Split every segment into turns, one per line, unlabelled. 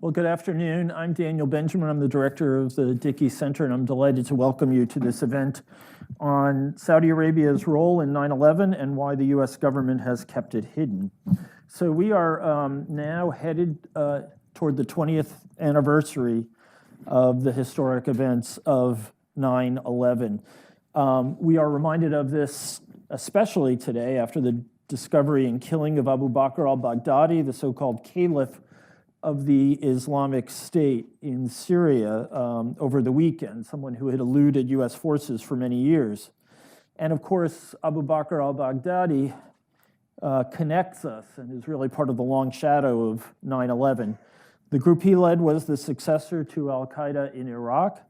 Well, good afternoon. I'm Daniel Benjamin. I'm the director of the Dickey Center, and I'm delighted to welcome you to this event on Saudi Arabia's role in 9/11 and why the US government has kept it hidden. So we are now headed toward the 20th anniversary of the historic events of 9/11. We are reminded of this especially today after the discovery and killing of Abu Bakr al-Baghdadi, the so-called caliph of the Islamic State in Syria over the weekend, someone who had eluded US forces for many years. And of course, Abu Bakr al-Baghdadi connects us and is really part of the long shadow of 9/11. The group he led was the successor to al-Qaeda in Iraq,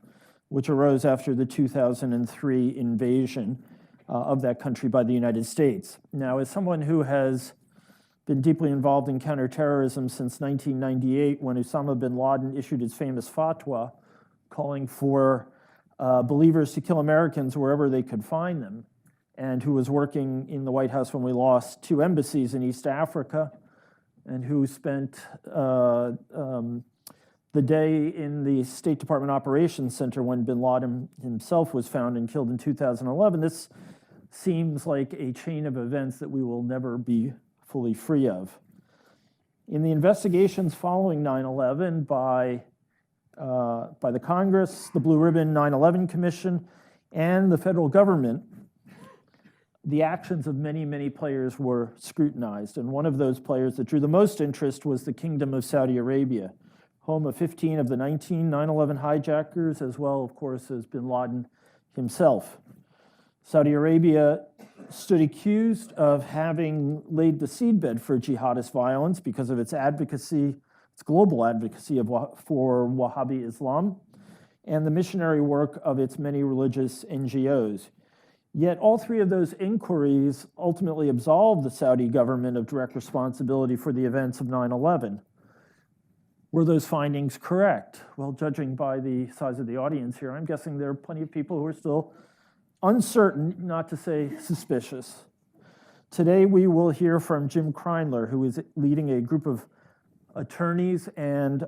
which arose after the 2003 invasion of that country by the United States. Now, as someone who has been deeply involved in counterterrorism since 1998, when Osama bin Laden issued his famous fatwa calling for believers to kill Americans wherever they could find them, and who was working in the White House when we lost 2 embassies in East Africa, and who spent the day in the State Department Operations Center when bin Laden himself was found and killed in 2011. This seems like a chain of events that we will never be fully free of. In the investigations following 9/11 by the Congress, the Blue Ribbon 9/11 Commission, and the federal government, the actions of many, many players were scrutinized. And one of those players that drew the most interest was the Kingdom of Saudi Arabia, home of 15 of the 19 9/11 hijackers, as well, of course, as bin Laden himself. Saudi Arabia stood accused of having laid the seedbed for jihadist violence because of its advocacy, its global advocacy for Wahhabi Islam, and the missionary work of its many religious NGOs. Yet all 3 of those inquiries ultimately absolved the Saudi government of direct responsibility for the events of 9/11. Were those findings correct? Well, judging by the size of the audience here, I'm guessing there are plenty of people who are still uncertain, not to say suspicious. Today, we will hear from Jim Kreindler, who is leading a group of attorneys and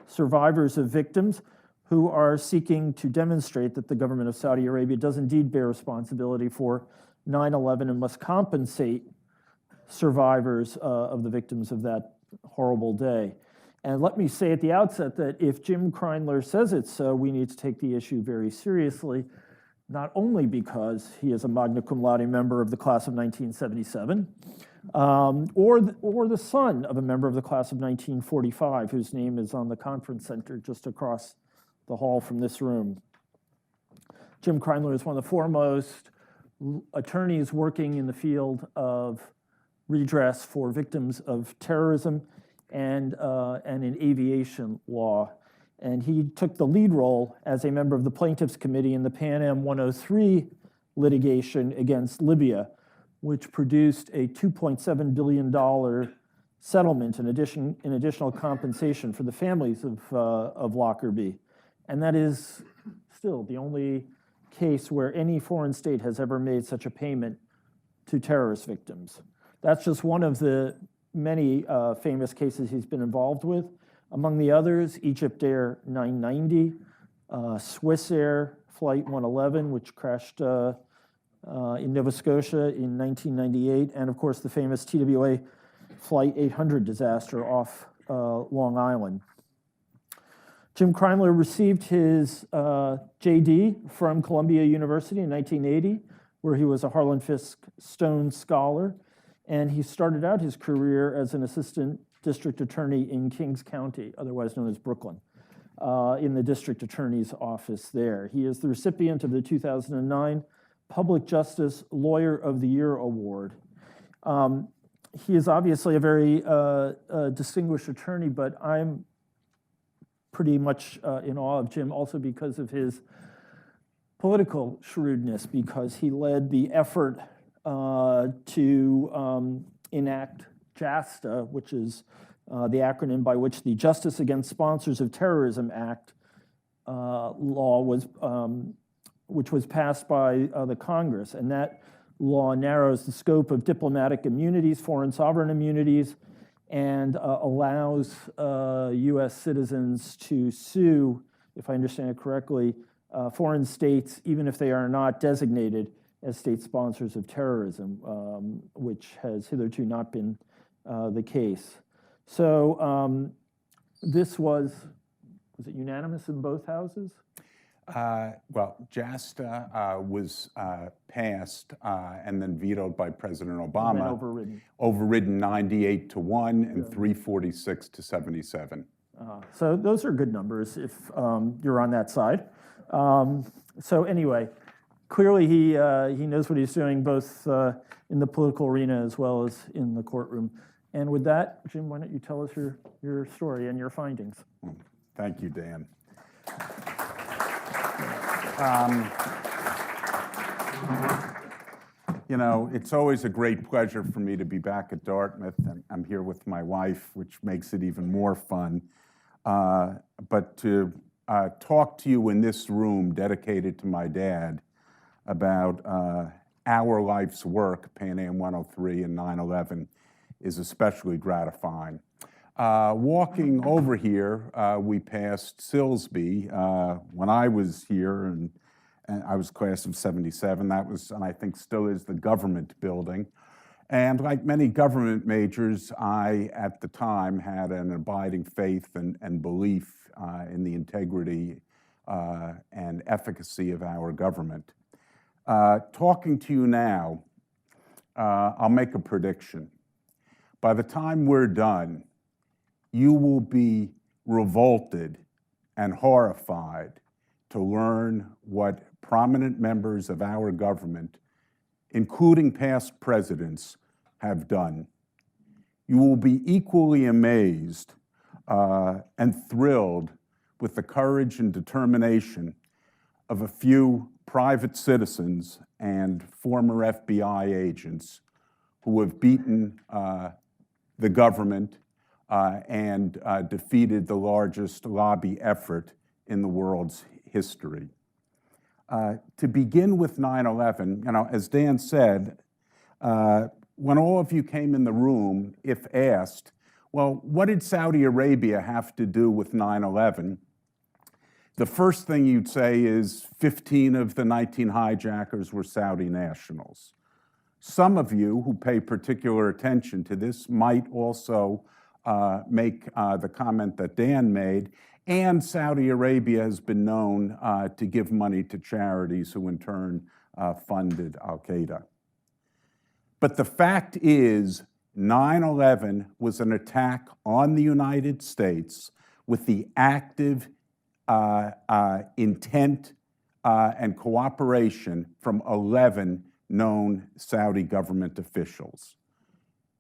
survivors of victims who are seeking to demonstrate that the government of Saudi Arabia does indeed bear responsibility for 9/11 and must compensate survivors of the victims of that horrible day. And let me say at the outset that if Jim Kreindler says it's so, we need to take the issue very seriously, not only because he is a magna cum laude member of the class of 1977, or the son of a member of the class of 1945, whose name is on the conference center just across the hall from this room. Jim Kreindler is one of the foremost attorneys working in the field of redress for victims of terrorism and in aviation law. And he took the lead role as a member of the plaintiffs' committee in the Pan Am 103 litigation against Libya, which produced a $2.7 billion settlement in additional compensation for the families of Lockerbie. And that is still the only case where any foreign state has ever made such a payment to terrorist victims. That's just one of the many famous cases he's been involved with. Among the others, Egypt Air 990, Swiss Air Flight 111, which crashed in Nova Scotia in 1998, and of course the famous TWA Flight 800 disaster off Long Island. Jim Kreindler received his JD from Columbia University in 1980, where he was a Harlan Fiske Stone Scholar, and he started out his career as an assistant district attorney in Kings County, otherwise known as Brooklyn, in the district attorney's office there. He is the recipient of the 2009 Public Justice Lawyer of the Year Award. He is obviously a very distinguished attorney, but I'm pretty much in awe of Jim also because of his political shrewdness, because he led the effort to enact JASTA, which is the acronym by which the Justice Against Sponsors of Terrorism Act law was, which was passed by the Congress. And that law narrows the scope of diplomatic immunities, foreign sovereign immunities, and allows US citizens to sue, if I understand it correctly, foreign states, even if they are not designated as state sponsors of terrorism, which has hitherto not been the case. So this was it unanimous in both houses?
Well, JASTA was passed and then vetoed by President Obama.
And then overridden.
Overridden 98-1 and 346-77.
So those are good numbers if you're on that side. So anyway, clearly he knows what he's doing both in the political arena as well as in the courtroom. And with that, Jim, why don't you tell us your story and your findings?
Thank you, Dan. You know, it's always a great pleasure for me to be back at Dartmouth, and I'm here with my wife, which makes it even more fun. But to talk to you in this room dedicated to my dad about our life's work, Pan Am 103 and 9/11, is especially gratifying. Walking over here, we passed Silsby when I was here, and I was class of '77. That was, and I think still is, the government building. And like many government majors, I, at the time, had an abiding faith and belief in the integrity and efficacy of our government. Talking to you now, I'll make a prediction. By the time we're done, you will be revolted and horrified to learn what prominent members of our government, including past presidents, have done. You will be equally amazed and thrilled with the courage and determination of a few private citizens and former FBI agents who have beaten the government and defeated the largest lobby effort in the world's history. To begin with 9/11, you know, as Dan said, when all of you came in the room, if asked, well, what did Saudi Arabia have to do with 9/11? The first thing you'd say is 15 of the 19 hijackers were Saudi nationals. Some of you who pay particular attention to this might also make the comment that Dan made, and Saudi Arabia has been known to give money to charities who in turn funded Al-Qaeda. But the fact is, 9/11 was an attack on the United States with the active intent and cooperation from 11 known Saudi government officials.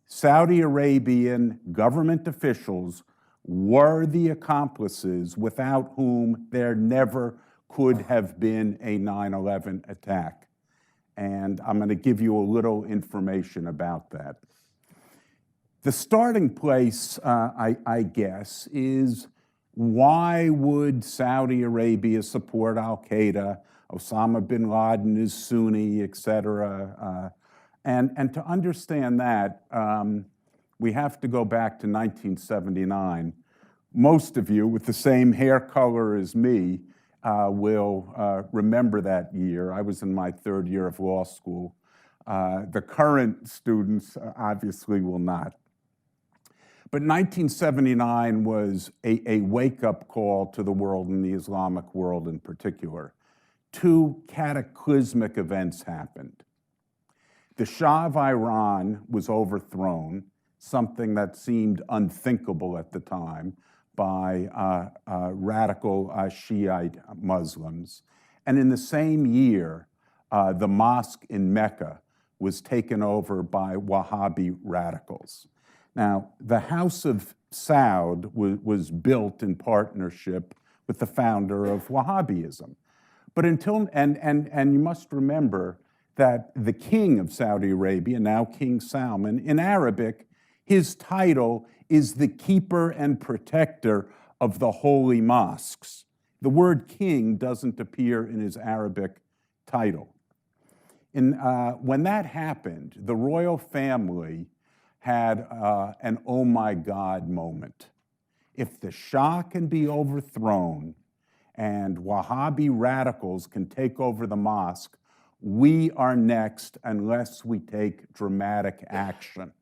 Saudi Arabian government officials were the accomplices without whom there never could have been a 9/11 attack. And I'm going to give you a little information about that. The starting place, I guess, is why would Saudi Arabia support Al-Qaeda? Osama bin Laden is Sunni, et cetera. And to understand that, we have to go back to 1979. Most of you with the same hair color as me will remember that year. I was in my third year of law school. The current students obviously will not. But 1979 was a wake-up call to the world and the Islamic world in particular. Two cataclysmic events happened. The Shah of Iran was overthrown, something that seemed unthinkable at the time, by radical Shiite Muslims. And in the same year, the mosque in Mecca was taken over by Wahhabi radicals. Now, the House of Saud was built in partnership with the founder of Wahhabism. But until, and you must remember that the king of Saudi Arabia, now King Salman, in Arabic, his title is the keeper and protector of the holy mosques. The word king doesn't appear in his Arabic title. When that happened, the royal family had an oh my God moment. If the Shah can be overthrown and Wahhabi radicals can take over the mosque, we are next unless we take dramatic action.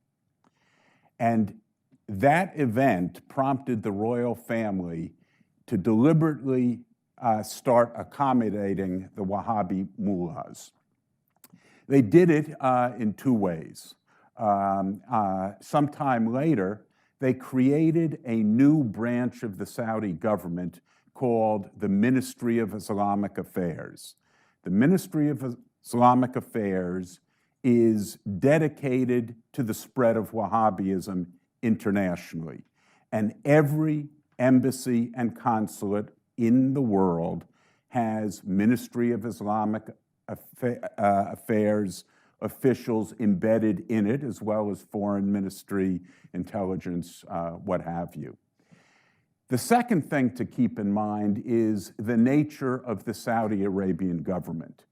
And that event prompted the royal family to deliberately start accommodating the Wahhabi mullahs. They did it in two ways. Sometime later, they created a new branch of the Saudi government called the Ministry of Islamic Affairs. The Ministry of Islamic Affairs is dedicated to the spread of Wahhabism internationally. And every embassy and consulate in the world has Ministry of Islamic Affairs officials embedded in it, as well as foreign ministry, intelligence, what have you. The second thing to keep in mind is the nature of the Saudi Arabian government.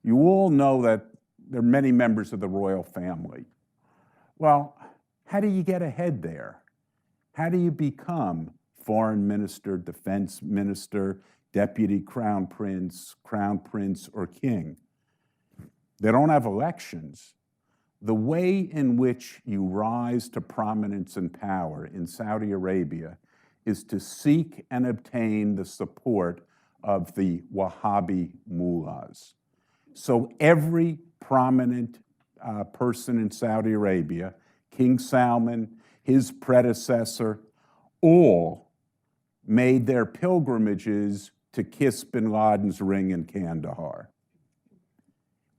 You all know that there are many members of the royal family. Well, how do you get ahead there? How do you become foreign minister, defense minister, deputy crown prince, or king? They don't have elections. The way in which you rise to prominence and power in Saudi Arabia is to seek and obtain the support of the Wahhabi mullahs. So every prominent person in Saudi Arabia, King Salman, his predecessor, all made their pilgrimages to kiss bin Laden's ring in Kandahar.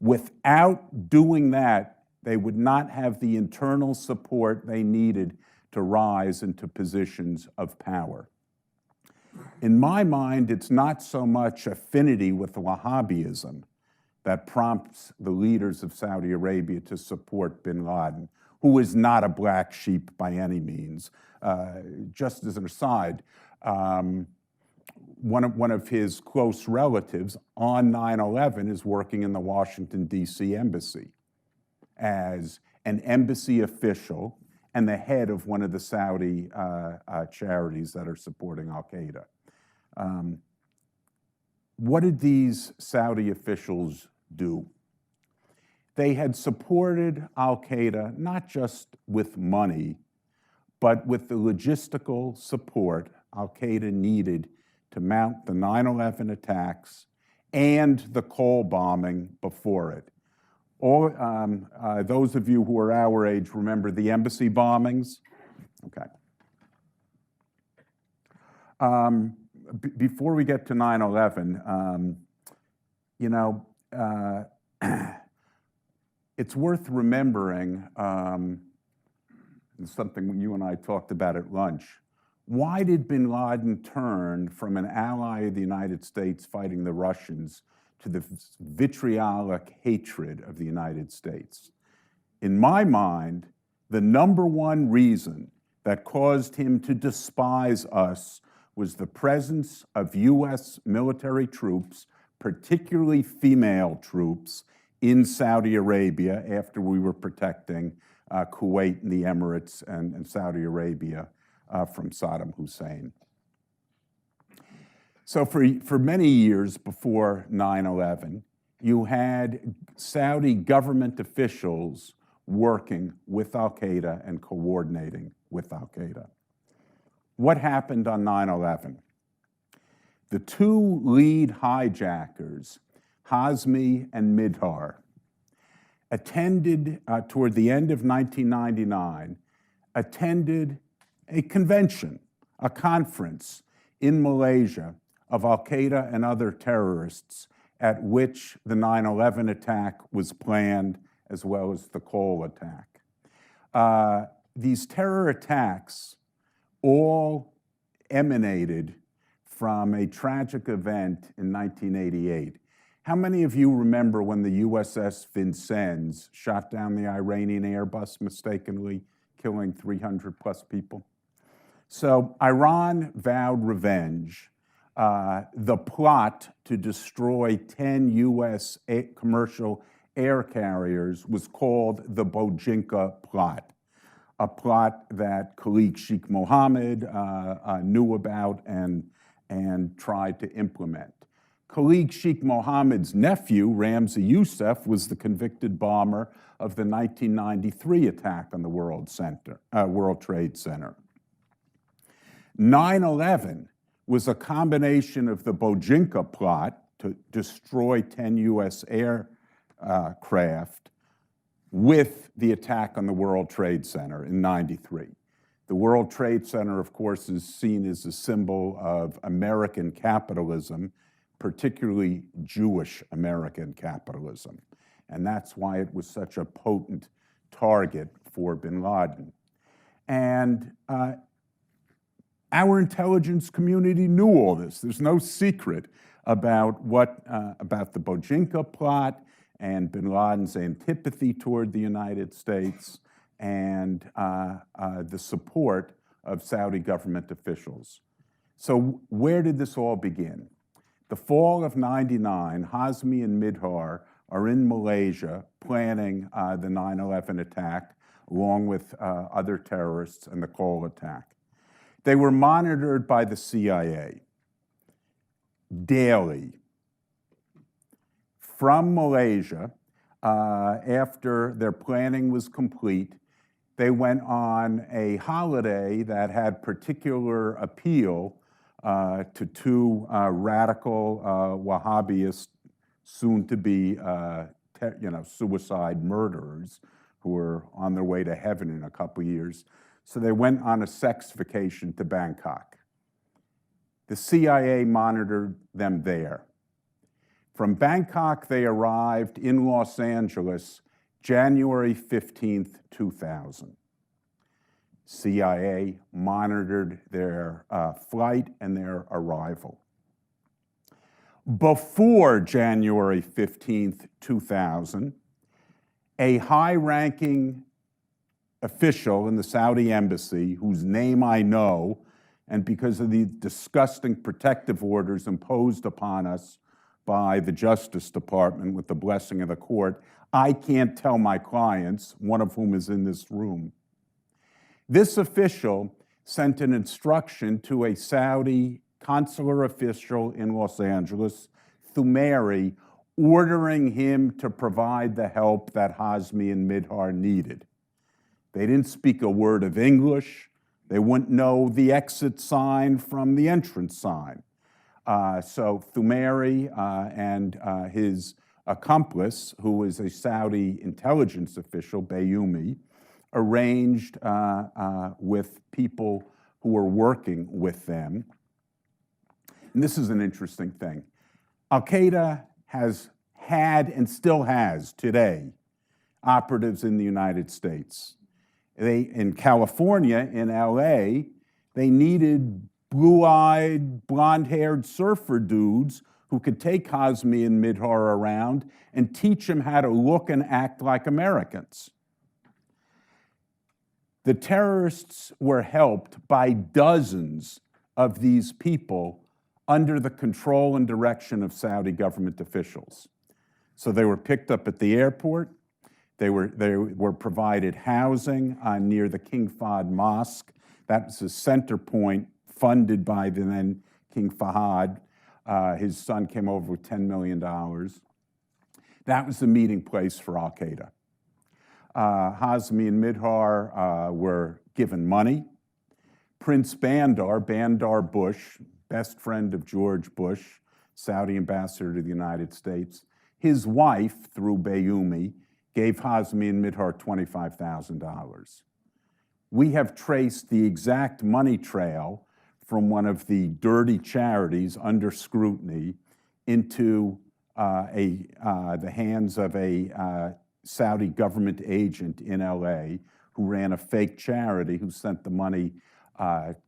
Without doing that, they would not have the internal support they needed to rise into positions of power. In my mind, it's not so much affinity with Wahhabism that prompts the leaders of Saudi Arabia to support bin Laden, who is not a black sheep by any means. Just as an aside, one of his close relatives on 9/11 is working in the Washington, D.C. embassy as an embassy official and the head of one of the Saudi charities that are supporting al-Qaeda. What did these Saudi officials do? They had supported al-Qaeda not just with money, but with the logistical support al-Qaeda needed to mount the 9/11 attacks and the Cole bombing before it. Those of you who are our age remember the embassy bombings? Okay. Before we get to 9/11, it's worth remembering, something you and I talked about at lunch. Why did bin Laden turn from an ally of the United States fighting the Russians to the vitriolic hatred of the United States? In my mind, the number one reason that caused him to despise us was the presence of U.S. military troops, particularly female troops, in Saudi Arabia after we were protecting Kuwait and the Emirates and Saudi Arabia from Saddam Hussein. So for many years before 9/11, you had Saudi government officials working with al-Qaeda and coordinating with al-Qaeda. What happened on 9/11? The two lead hijackers, Hazmi and Midhar, attended, toward the end of 1999, attended a convention, a conference in Malaysia of al-Qaeda and other terrorists at which the 9/11 attack was planned, as well as the Cole attack. These terror attacks all emanated from a tragic event in 1988. How many of you remember when the USS Vincennes shot down the Iranian Airbus mistakenly, killing 300 plus people? So Iran vowed revenge. The plot to destroy 10 U.S. commercial air carriers was called the Bojinka plot. a plot that Khalid Sheikh Mohammed knew about and tried to implement. Khalid Sheikh Mohammed's nephew, Ramzi Youssef, was the convicted bomber of the 1993 attack on the World Trade Center. 9/11 was a combination of the Bojinka plot to destroy 10 U.S. aircraft with the attack on the World Trade Center in 93. The World Trade Center, of course, is seen as a symbol of American capitalism, particularly Jewish American capitalism. And that's why it was such a potent target for bin Laden. And our intelligence community knew all this. There's no secret about about the Bojinka plot and bin Laden's antipathy toward the United States and the support of Saudi government officials. So where did this all begin? The fall of '99, Hazmi and Midhar are in Malaysia planning the 9/11 attack along with other terrorists and the Cole attack. They were monitored by the CIA daily. From Malaysia, after their planning was complete, they went on a holiday that had particular appeal to two radical Wahhabist, soon-to-be suicide murderers who were on their way to heaven in a couple years. So they went on a sex vacation to Bangkok. The CIA monitored them there. From Bangkok, they arrived in Los Angeles January 15th, 2000. CIA monitored their flight and their arrival. Before January 15th, 2000, a high-ranking official in the Saudi embassy, whose name I know, and because of the disgusting protective orders imposed upon us by the Justice Department with the blessing of the court, I can't tell my clients, one of whom is in this room. This official sent an instruction to a Saudi consular official in Los Angeles, Thumairi, ordering him to provide the help that Hazmi and Midhar needed. They didn't speak a word of English. They wouldn't know the exit sign from the entrance sign. So Thumairi and his accomplice, who was a Saudi intelligence official, Bayoumi, arranged with people who were working with them. And this is an interesting thing. Al-Qaeda has had and still has today operatives in the United States. In California, in LA, they needed blue-eyed, blonde-haired surfer dudes who could take Hazmi and Midhar around and teach them how to look and act like Americans. The terrorists were helped by dozens of these people under the control and direction of Saudi government officials. So they were picked up at the airport. They were provided housing near the King Fahd Mosque. That was a center point funded by the then King Fahd. His son came over with $10 million. That was the meeting place for Al-Qaeda. Hazmi and Midhar were given money. Prince Bandar Bush, best friend of George Bush, Saudi ambassador to the United States, his wife, through Bayoumi, gave Hazmi and Midhar $25,000. We have traced the exact money trail from one of the dirty charities under scrutiny into the hands of a Saudi government agent in LA who ran a fake charity who sent the money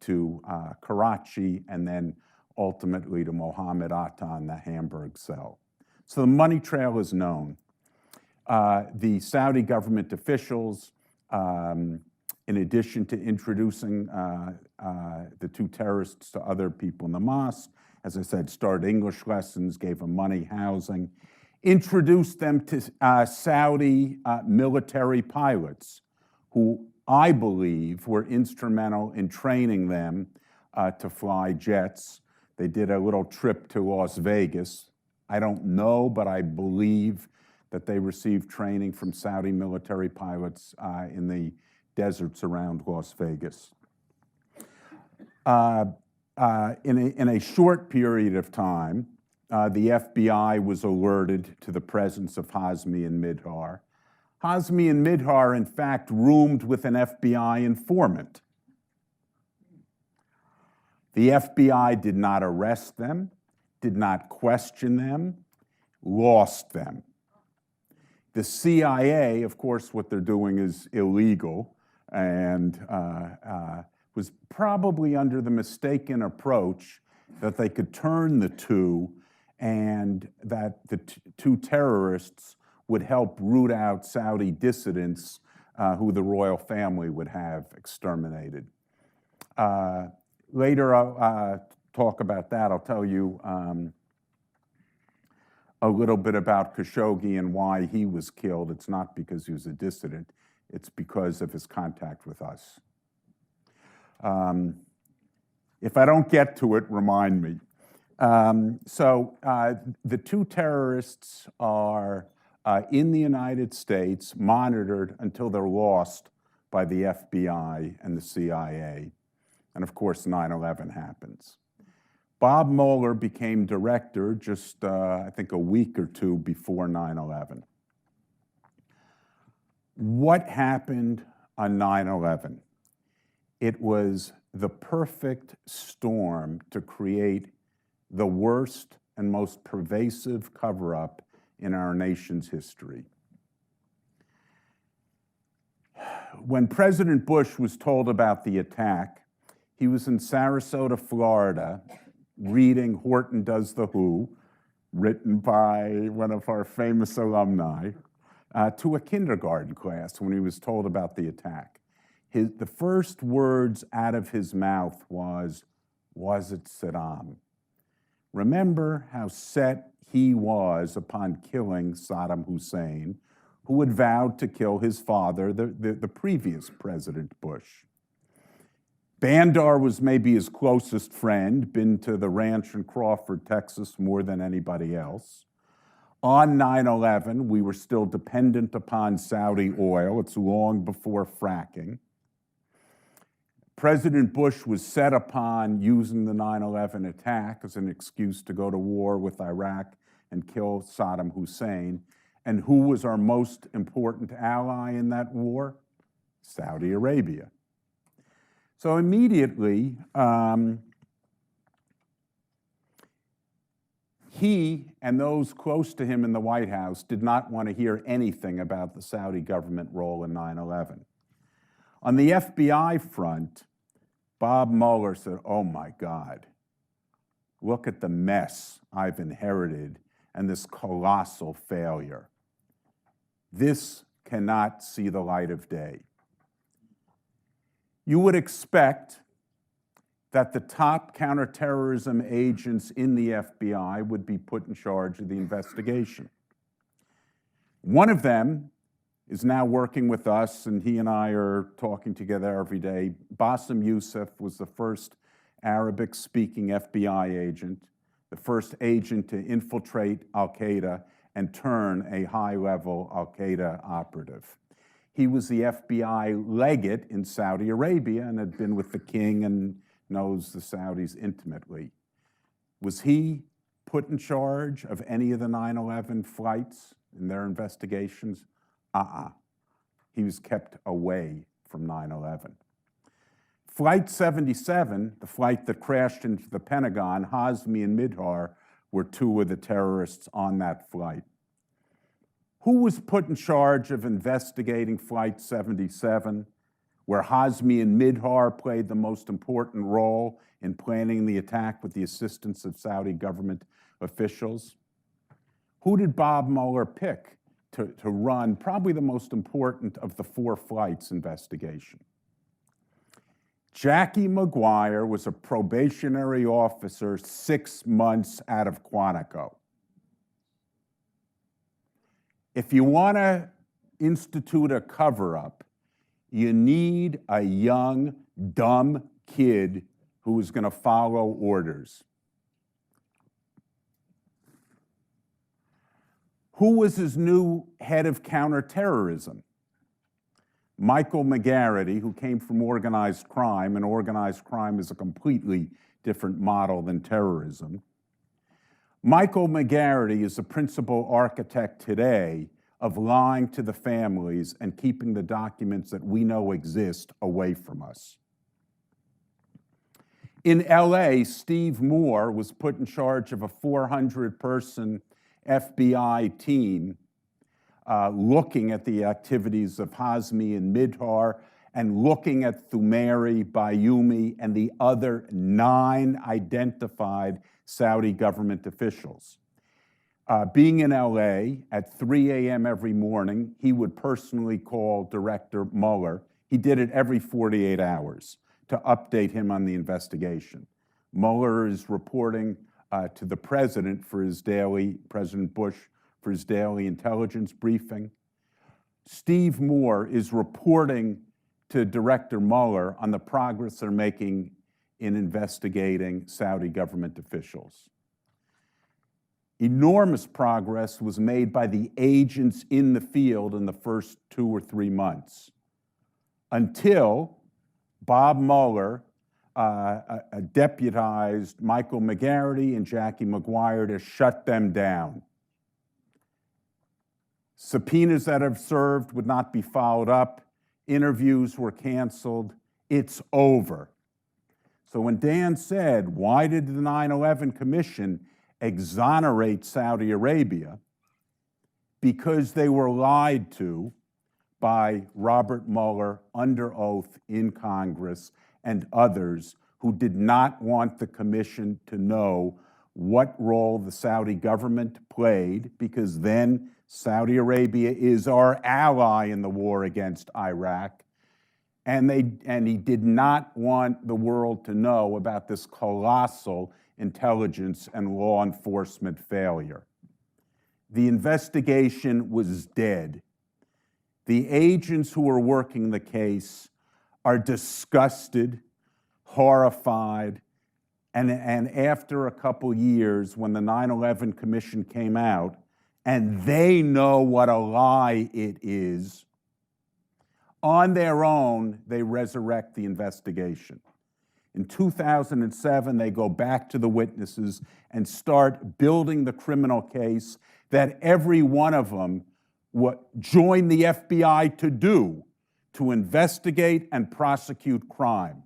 to Karachi and then ultimately to Mohammed Atta in the Hamburg cell. So the money trail is known. The Saudi government officials, in addition to introducing the two terrorists to other people in the mosque, as I said, started English lessons, gave them money, housing, introduced them to Saudi military pilots who I believe, were instrumental in training them to fly jets. They did a little trip to Las Vegas. I don't know, but I believe that they received training from Saudi military pilots in the deserts around Las Vegas. In a short period of time, the FBI was alerted to the presence of Hazmi and Midhar. Hazmi and Midhar, in fact, roomed with an FBI informant. The FBI did not arrest them, did not question them, lost them. The CIA, of course, what they're doing is illegal, and was probably under the mistaken approach that they could turn the two and that the two terrorists would help root out Saudi dissidents who the royal family would have exterminated. Later I'll talk about that. I'll tell you a little bit about Khashoggi and why he was killed. It's not because he was a dissident, it's because of his contact with us. If I don't get to it, remind me. The two terrorists are in the United States, monitored until they're lost by the FBI and the CIA. And of course, 9/11 happens. Bob Mueller became director just, I think, a week or two before 9/11. What happened on 9/11? It was the perfect storm to create the worst and most pervasive cover-up in our nation's history. When President Bush was told about the attack, he was in Sarasota, Florida, reading Horton Does the Who, written by one of our famous alumni, to a kindergarten class when he was told about the attack. The first words out of his mouth was it Saddam? Remember how set he was upon killing Saddam Hussein, who had vowed to kill his father, the previous President Bush. Bandar was maybe his closest friend, been to the ranch in Crawford, Texas, more than anybody else. On 9/11, we were still dependent upon Saudi oil. It's long before fracking. President Bush was set upon using the 9/11 attack as an excuse to go to war with Iraq and kill Saddam Hussein. And who was our most important ally in that war? Saudi Arabia. So immediately, he and those close to him in the White House did not want to hear anything about the Saudi government role in 9/11. On the FBI front, Bob Mueller said, oh my God, look at the mess I've inherited and this colossal failure. This cannot see the light of day. You would expect that the top counterterrorism agents in the FBI would be put in charge of the investigation. One of them is now working with us, and he and I are talking together every day. Bassem Youssef was the first Arabic-speaking FBI agent, the first agent to infiltrate al-Qaeda and turn a high-level al-Qaeda operative. He was the FBI legate in Saudi Arabia and had been with the king and knows the Saudis intimately. Was he put in charge of any of the 9/11 flights in their investigations? He was kept away from 9/11. Flight 77, the flight that crashed into the Pentagon, Hazmi and Midhar were two of the terrorists on that flight. Who was put in charge of investigating Flight 77, where Hazmi and Midhar played the most important role in planning the attack with the assistance of Saudi government officials? Who did Bob Mueller pick to run probably the most important of the 4 flights investigation? Jackie McGuire was a probationary officer 6 months out of Quantico. If you want to institute a cover-up, You need a young, dumb kid who is going to follow orders. Who was his new head of counterterrorism? Michael McGarity, who came from organized crime, and organized crime is a completely different model than terrorism. Michael McGarity is the principal architect today of lying to the families and keeping the documents that we know exist away from us. In LA, Steve Moore was put in charge of a 400-person FBI team looking at the activities of Hazmi and Midhar and looking at Thumairy, Bayoumi, and the other 9 identified Saudi government officials. Being in LA at 3 a.m. every morning, he would personally call Director Mueller. He did it every 48 hours to update him on the investigation. Mueller is reporting to the President President Bush, for his daily intelligence briefing. Steve Moore is reporting to Director Mueller on the progress they're making in investigating Saudi government officials. Enormous progress was made by the agents in the field in the first 2 or 3 months, until Bob Mueller deputized Michael McGarity and Jackie McGuire to shut them down. Subpoenas that have served would not be followed up. Interviews were canceled. It's over. So when Dan said, why did the 9/11 Commission exonerate Saudi Arabia? Because they were lied to by Robert Mueller under oath in Congress and others who did not want the commission to know what role the Saudi government played, because then Saudi Arabia is our ally in the war against Iraq. And he did not want the world to know about this colossal intelligence and law enforcement failure. The investigation was dead. The agents who are working the case are disgusted, horrified, and after a couple years, when the 9/11 Commission came out, and they know what a lie it is, on their own, they resurrect the investigation. In 2007, they go back to the witnesses and start building the criminal case that every one of them joined the FBI to do, to investigate and prosecute crime,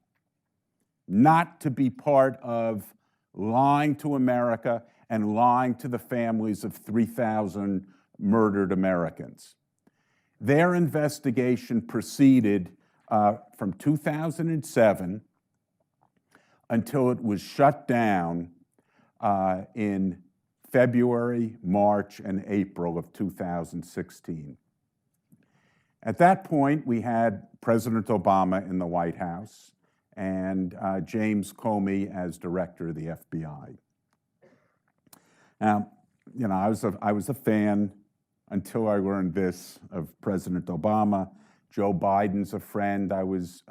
not to be part of lying to America and lying to the families of 3,000 murdered Americans. Their investigation proceeded from 2007 until it was shut down in February, March, and April of 2016. At that point, we had President Obama in the White House and James Comey as director of the FBI. Now, I was a fan until I learned this of President Obama. Joe Biden's a friend. I was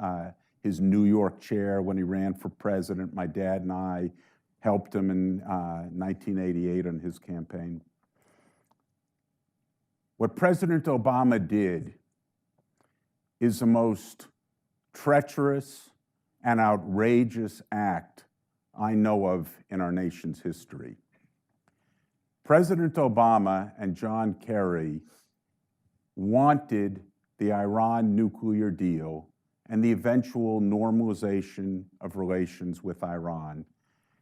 his New York chair when he ran for president. My dad and I helped him in 1988 on his campaign. What President Obama did is the most treacherous and outrageous act I know of in our nation's history. President Obama and John Kerry wanted the Iran nuclear deal and the eventual normalization of relations with Iran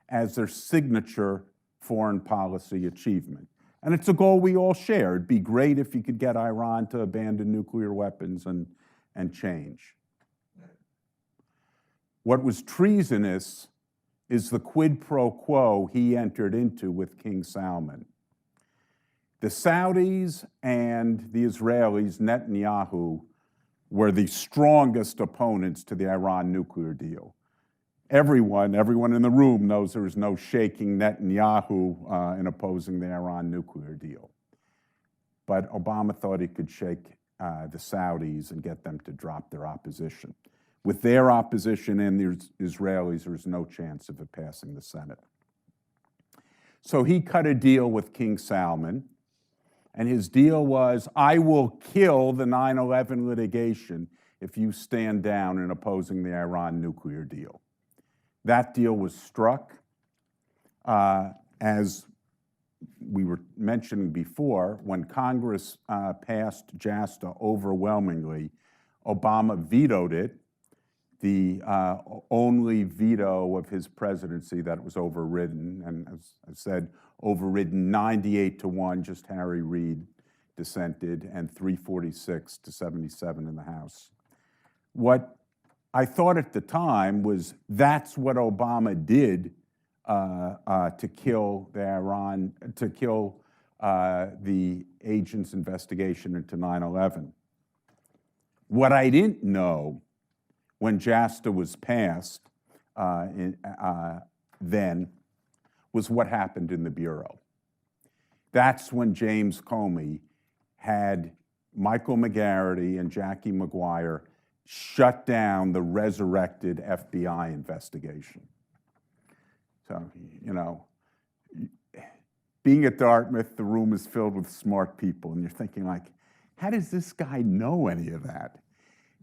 as their signature foreign policy achievement. And it's a goal we all share. It'd be great if you could get Iran to abandon nuclear weapons and change. What was treasonous is the quid pro quo he entered into with King Salman. The Saudis and the Israelis, Netanyahu, were the strongest opponents to the Iran nuclear deal. Everyone in the room knows there was no shaking Netanyahu in opposing the Iran nuclear deal. But Obama thought he could shake the Saudis and get them to drop their opposition. With their opposition and the Israelis, there's no chance of it passing the Senate. So he cut a deal with King Salman, and his deal was, I will kill the 9/11 litigation if you stand down in opposing the Iran nuclear deal. That deal was struck. As we were mentioning before, when Congress passed JASTA overwhelmingly, Obama vetoed it, the only veto of his presidency that was overridden, and as I said, overridden 98-1, just Harry Reid dissented, and 346 to 77 in the House. What I thought at the time was that's what Obama did to kill the agent's investigation into 9/11. What I didn't know when JASTA was passed then was what happened in the Bureau. That's when James Comey had Michael McGarrity and Jackie McGuire shut down the resurrected FBI investigation. So, you know, being at Dartmouth, the room is filled with smart people, and you're thinking like, how does this guy know any of that?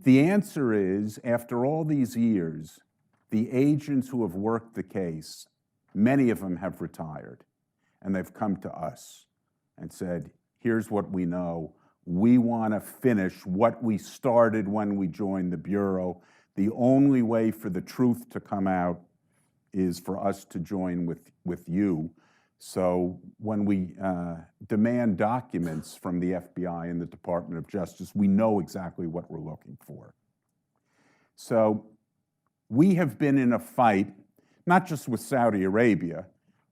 The answer is, after all these years, the agents who have worked the case, many of them have retired, and they've come to us and said, here's what we know. We want to finish what we started when we joined the Bureau. The only way for the truth to come out is for us to join with you. So when we demand documents from the FBI and the Department of Justice, we know exactly what we're looking for. So we have been in a fight, not just with Saudi Arabia,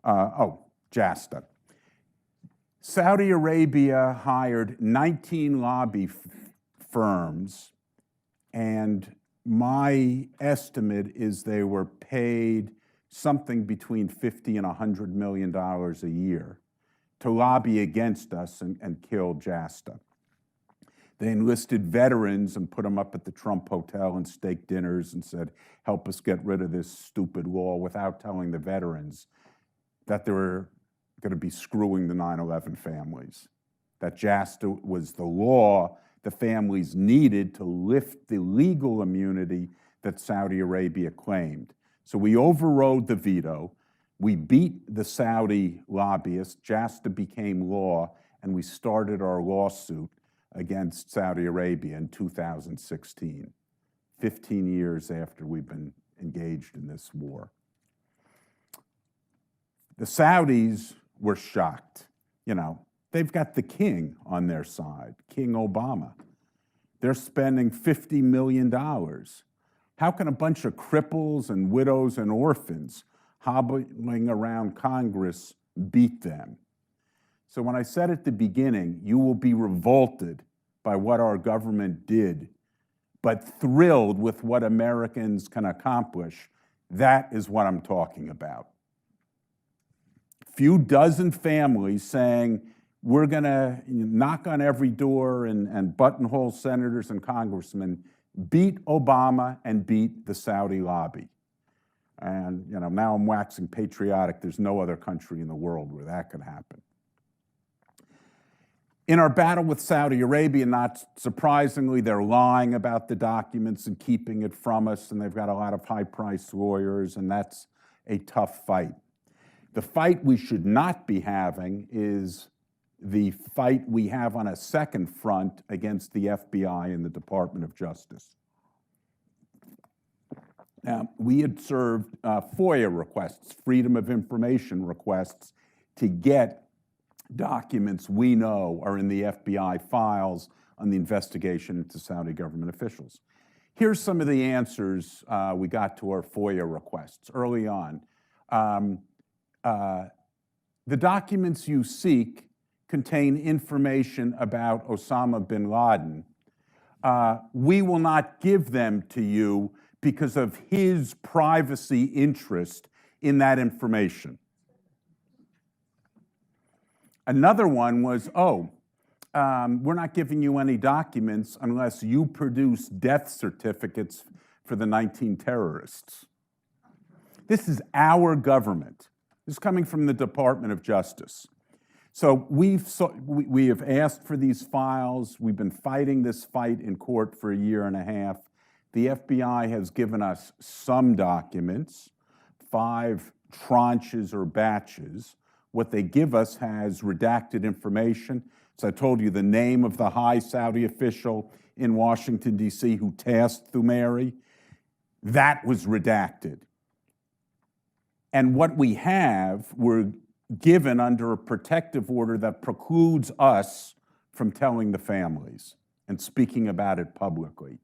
JASTA. Saudi Arabia hired 19 lobby firms, and my estimate is they were paid something between $50 and $100 million a year to lobby against us and kill JASTA. They enlisted veterans and put them up at the Trump Hotel and steak dinners and said, help us get rid of this stupid law, without telling the veterans that they were going to be screwing the 9/11 families, that JASTA was the law the families needed to lift the legal immunity that Saudi Arabia claimed. So we overrode the veto, we beat the Saudi lobbyists, JASTA became law, and we started our lawsuit against Saudi Arabia in 2016, 15 years after we've been engaged in this war. The Saudis were shocked. You know, they've got the king on their side, King Obama. They're spending $50 million. How can a bunch of cripples and widows and orphans hobbling around Congress beat them? So when I said at the beginning, you will be revolted by what our government did, but thrilled with what Americans can accomplish, that is what I'm talking about. Few dozen families saying, we're going to knock on every door and buttonhole senators and congressmen, beat Obama and beat the Saudi lobby. And you know, now I'm waxing patriotic. There's no other country in the world where that could happen. In our battle with Saudi Arabia, not surprisingly, they're lying about the documents and keeping it from us, and they've got a lot of high-priced lawyers, and that's a tough fight. The fight we should not be having is the fight we have on a second front against the FBI and the Department of Justice. Now, we had served FOIA requests, Freedom of Information requests, to get documents we know are in the FBI files on the investigation into Saudi government officials. Here's some of the answers we got to our FOIA requests early on. The documents you seek contain information about Osama bin Laden. We will not give them to you because of his privacy interest in that information. Another one was, we're not giving you any documents unless you produce death certificates for the 19 terrorists. This is our government. This is coming from the Department of Justice. So we have asked for these files. We've been fighting this fight in court for a year and a half. The FBI has given us some documents, 5 tranches or batches. What they give us has redacted information. So I told you the name of the high Saudi official in Washington, D.C. who tasked Thumairy. That was redacted. And what we have, we're given under a protective order that precludes us from telling the families and speaking about it publicly.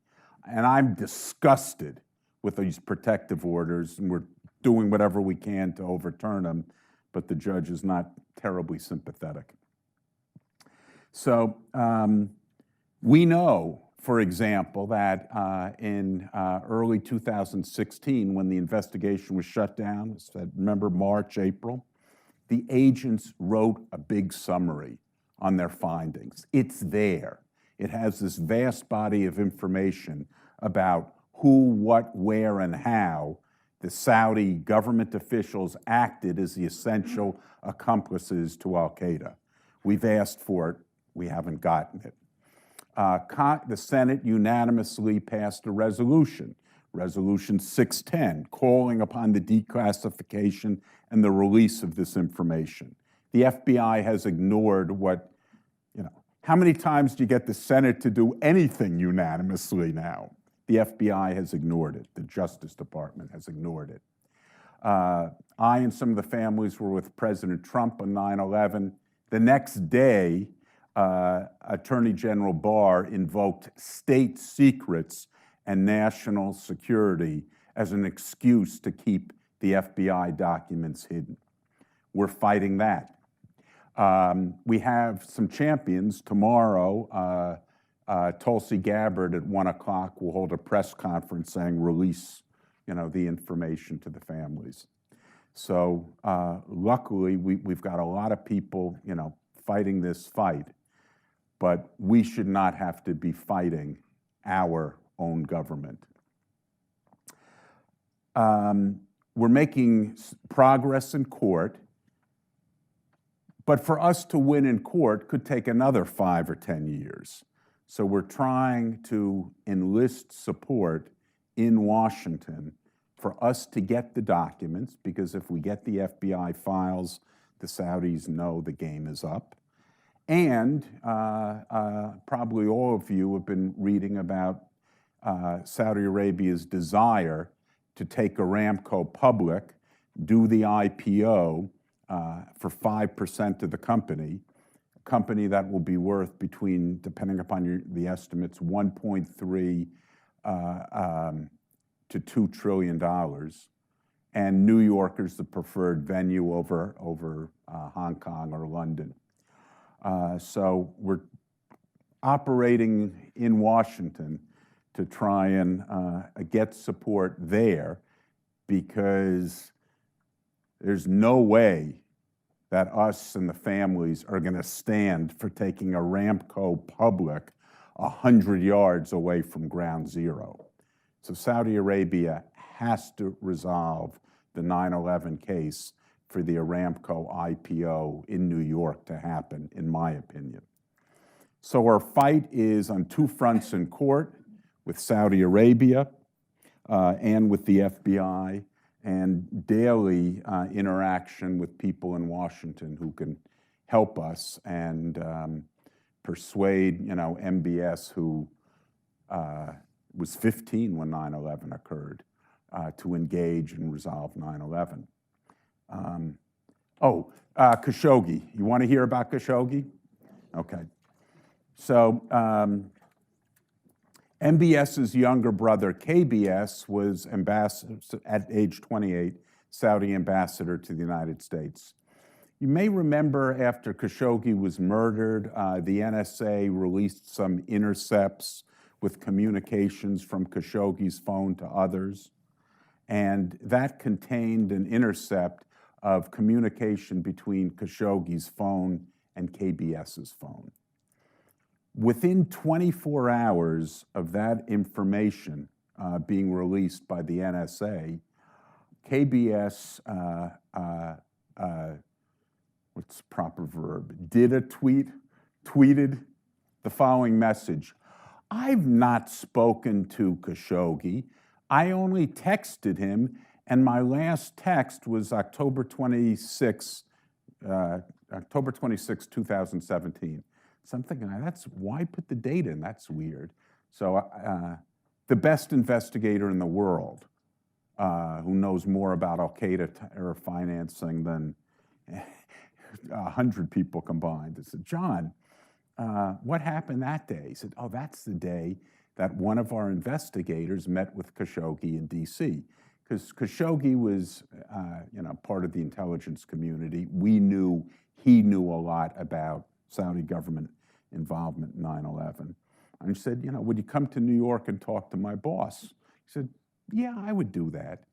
And I'm disgusted with these protective orders, and we're doing whatever we can to overturn them, but the judge is not terribly sympathetic. So we know, for example, that in early 2016, when the investigation was shut down, remember March, April, the agents wrote a big summary on their findings. It's there. It has this vast body of information about who, what, where, and how the Saudi government officials acted as the essential accomplices to al-Qaeda. We've asked for it. We haven't gotten it. The Senate unanimously passed a resolution, Resolution 610, calling upon the declassification and the release of this information. The FBI has ignored what, how many times do you get the Senate to do anything unanimously now? The FBI has ignored it. The Justice Department has ignored it. I and some of the families were with President Trump on 9/11. The next day, Attorney General Barr invoked state secrets and national security as an excuse to keep the FBI documents hidden. We're fighting that. We have some champions. Tomorrow, Tulsi Gabbard at 1 o'clock will hold a press conference saying release, the information to the families. So luckily, we've got a lot of people, fighting this fight, but we should not have to be fighting our own government. We're making progress in court, but for us to win in court could take another 5 or 10 years. So we're trying to enlist support in Washington for us to get the documents, because if we get the FBI files, the Saudis know the game is up. And probably all of you have been reading about Saudi Arabia's desire to take Aramco public, do the IPO for 5% of the company, a company that will be worth between, depending upon the estimates, $1.3 to $2 trillion, and New York is the preferred venue over Hong Kong or London. So we're operating in Washington to try and get support there, because there's no way that us and the families are going to stand for taking Aramco public 100 yards away from ground zero. So Saudi Arabia has to resolve the 9/11 case for the Aramco IPO in New York to happen, in my opinion. So our fight is on 2 fronts in court, with Saudi Arabia and with the FBI, and daily interaction with people in Washington who can help us and persuade, MBS, who was 15 when 9/11 occurred, to engage and resolve 9/11. Khashoggi. You want to hear about Khashoggi? Okay. So MBS's younger brother, KBS, was ambassador at age 28, Saudi ambassador to the United States. You may remember after Khashoggi was murdered, the NSA released some intercepts with communications from Khashoggi's phone to others. And that contained an intercept of communication between Khashoggi's phone and KBS's phone. Within 24 hours of that information being released by the NSA, KBS, what's the proper verb, did a tweeted the following message: I've not spoken to Khashoggi. I only texted him, and my last text was October 26, 2017. Something that's why put the date in? That's weird. So the best investigator in the world, who knows more about Al-Qaeda terror financing than 100 people combined. I said, John, what happened that day? He said, oh, that's the day that one of our investigators met with Khashoggi in D.C. Because Khashoggi was, part of the intelligence community. We knew he knew a lot about Saudi government involvement in 9/11. And he said, would you come to New York and talk to my boss? He said, yeah, I would do that.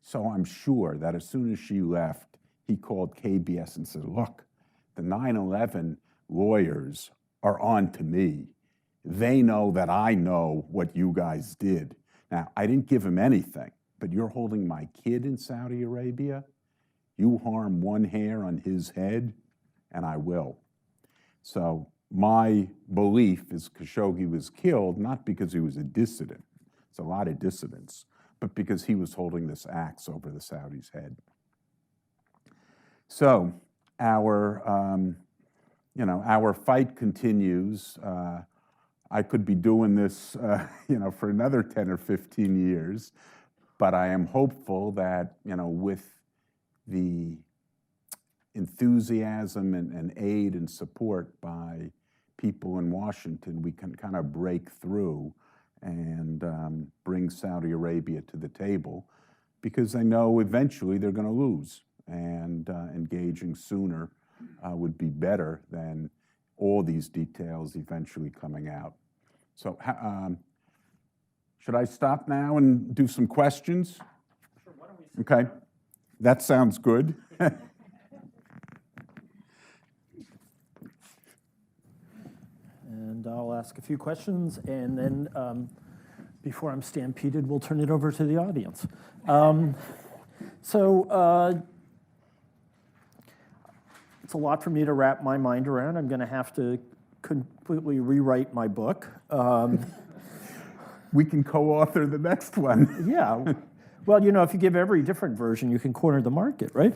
So I'm sure that as soon as she left, he called KBS and said, look, the 9/11 lawyers are on to me. They know that I know what you guys did. Now, I didn't give him anything, but you're holding my kid in Saudi Arabia. You harm one hair on his head, and I will. So my belief is Khashoggi was killed not because he was a dissident. It's a lot of dissidents, but because he was holding this axe over the Saudis' head. So our fight continues. I could be doing this, for another 10 or 15 years, but I am hopeful that, with the enthusiasm and aid and support by people in Washington, we can kind of break through and bring Saudi Arabia to the table, because I know eventually they're going to lose, and engaging sooner would be better than all these details eventually coming out. So should I stop now and do some questions?
Sure, why don't we...
Okay, that sounds good.
And I'll ask a few questions, and then before I'm stampeded, we'll turn it over to the audience. It's a lot for me to wrap my mind around. I'm going to have to completely rewrite my book.
We can co-author the next one.
Yeah. Well, if you give every different version, you can corner the market, right?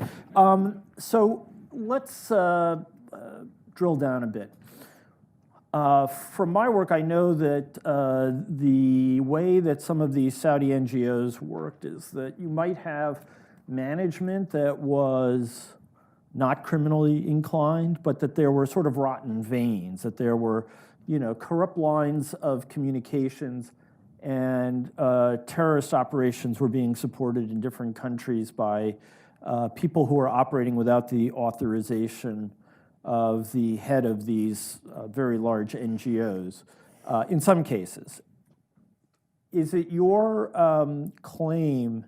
So let's drill down a bit. From my work, I know that the way that some of these Saudi NGOs worked is that you might have management that was not criminally inclined, but that there were sort of rotten veins, that there were, corrupt lines of communications, and terrorist operations were being supported in different countries by people who were operating without the authorization of the head of these very large NGOs, in some cases. Is it your claim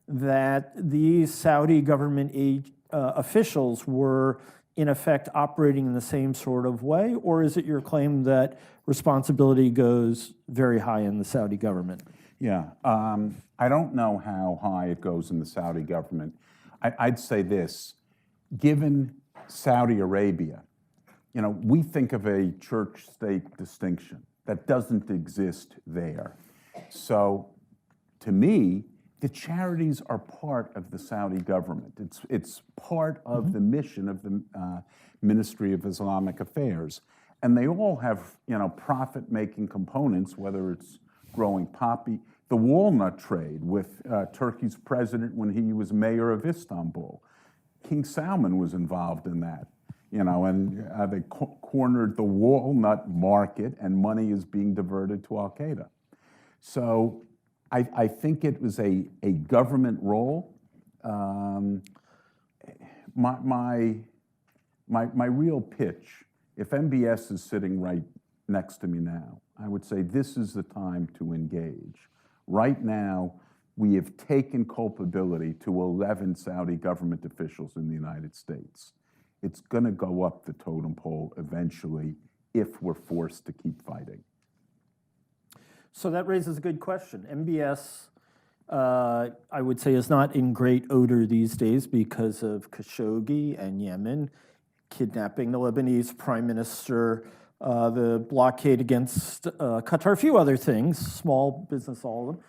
that these Saudi government officials were, in effect, operating in the same sort of way, or is it your claim that responsibility goes very high in the Saudi government?
Yeah, I don't know how high it goes in the Saudi government. I'd say this, given Saudi Arabia, we think of a church-state distinction that doesn't exist there. So, to me, the charities are part of the Saudi government. It's part of the mission of the Ministry of Islamic Affairs. And they all have, profit-making components, whether it's growing poppy, the walnut trade with Turkey's president when he was mayor of Istanbul. King Salman was involved in that, and they cornered the walnut market, and money is being diverted to Al-Qaeda. So I think it was a government role. My real pitch, if MBS is sitting right next to me now, I would say this is the time to engage. Right now, we have taken culpability to 11 Saudi government officials in the United States. It's going to go up the totem pole eventually if we're forced to keep fighting?
So that raises a good question. MBS, I would say, is not in great odor these days because of Khashoggi and Yemen, kidnapping the Lebanese prime minister, the blockade against Qatar, a few other things, small business, all of them.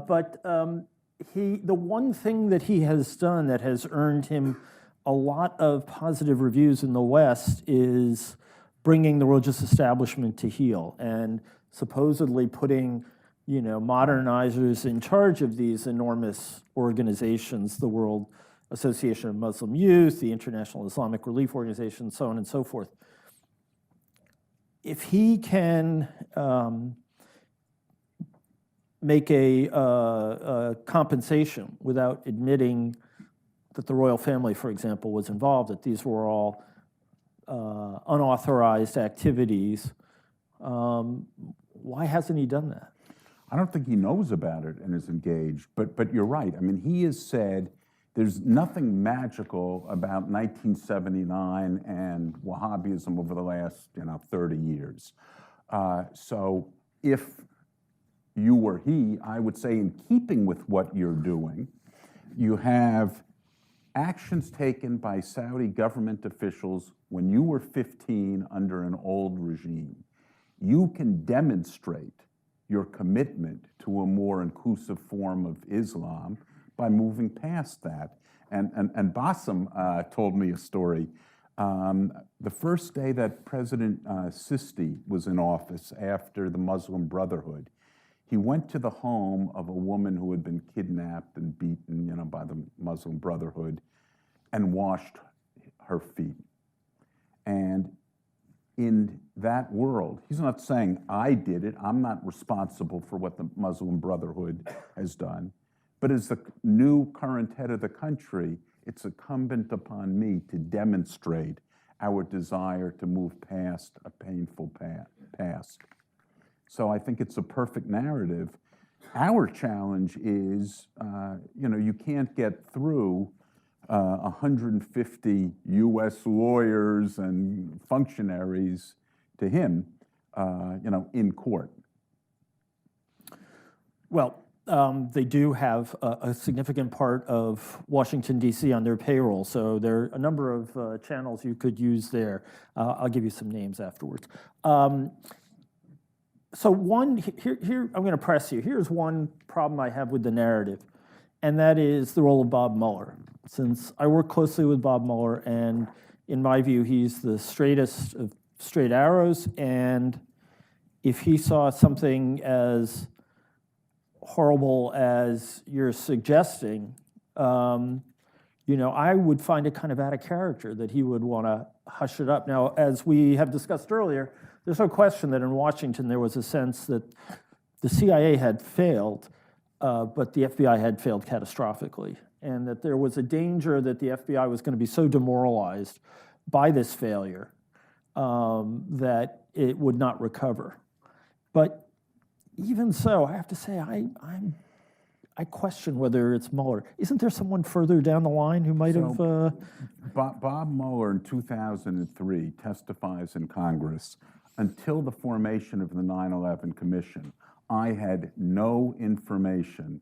But the one thing that he has done that has earned him a lot of positive reviews in the West is bringing the religious establishment to heel and supposedly putting, modernizers in charge of these enormous organizations, the World Association of Muslim Youth, the International Islamic Relief Organization, so on and so forth. If he can make a compensation without admitting that the royal family, for example, was involved, that these were all unauthorized activities, why hasn't he done that?
I don't think he knows about it and is engaged, but you're right. I mean, he has said there's nothing magical about 1979 and Wahhabism over the last 30 years. So if you were he, I would say in keeping with what you're doing, you have actions taken by Saudi government officials when you were 15 under an old regime. You can demonstrate your commitment to a more inclusive form of Islam by moving past that. And Bassem told me a story. The first day that President Sisti was in office after the Muslim Brotherhood, he went to the home of a woman who had been kidnapped and beaten, by the Muslim Brotherhood, and washed her feet. And in that world, he's not saying, I did it, I'm not responsible for what the Muslim Brotherhood has done, but as the new current head of the country, it's incumbent upon me to demonstrate our desire to move past a painful past. So I think it's a perfect narrative. Our challenge is, you can't get through 150 U.S. lawyers and functionaries to him, in court.
Well, they do have a significant part of Washington, D.C. on their payroll, so there are a number of channels you could use there. I'll give you some names afterwards. So here I'm going to press you. Here's one problem I have with the narrative, and that is the role of Bob Mueller. Since I work closely with Bob Mueller, and in my view, he's the straightest of straight arrows, and if he saw something as horrible as you're suggesting, I would find it kind of out of character that he would want to hush it up. Now, as we have discussed earlier, there's no question that in Washington there was a sense that the CIA had failed, but the FBI had failed catastrophically, and that there was a danger that the FBI was going to be so demoralized by this failure that it would not recover. But even so, I have to say, I question whether it's Mueller. Isn't there someone further down the line who might have...
Bob Mueller in 2003 testifies in Congress, until the formation of the 9/11 Commission, I had no information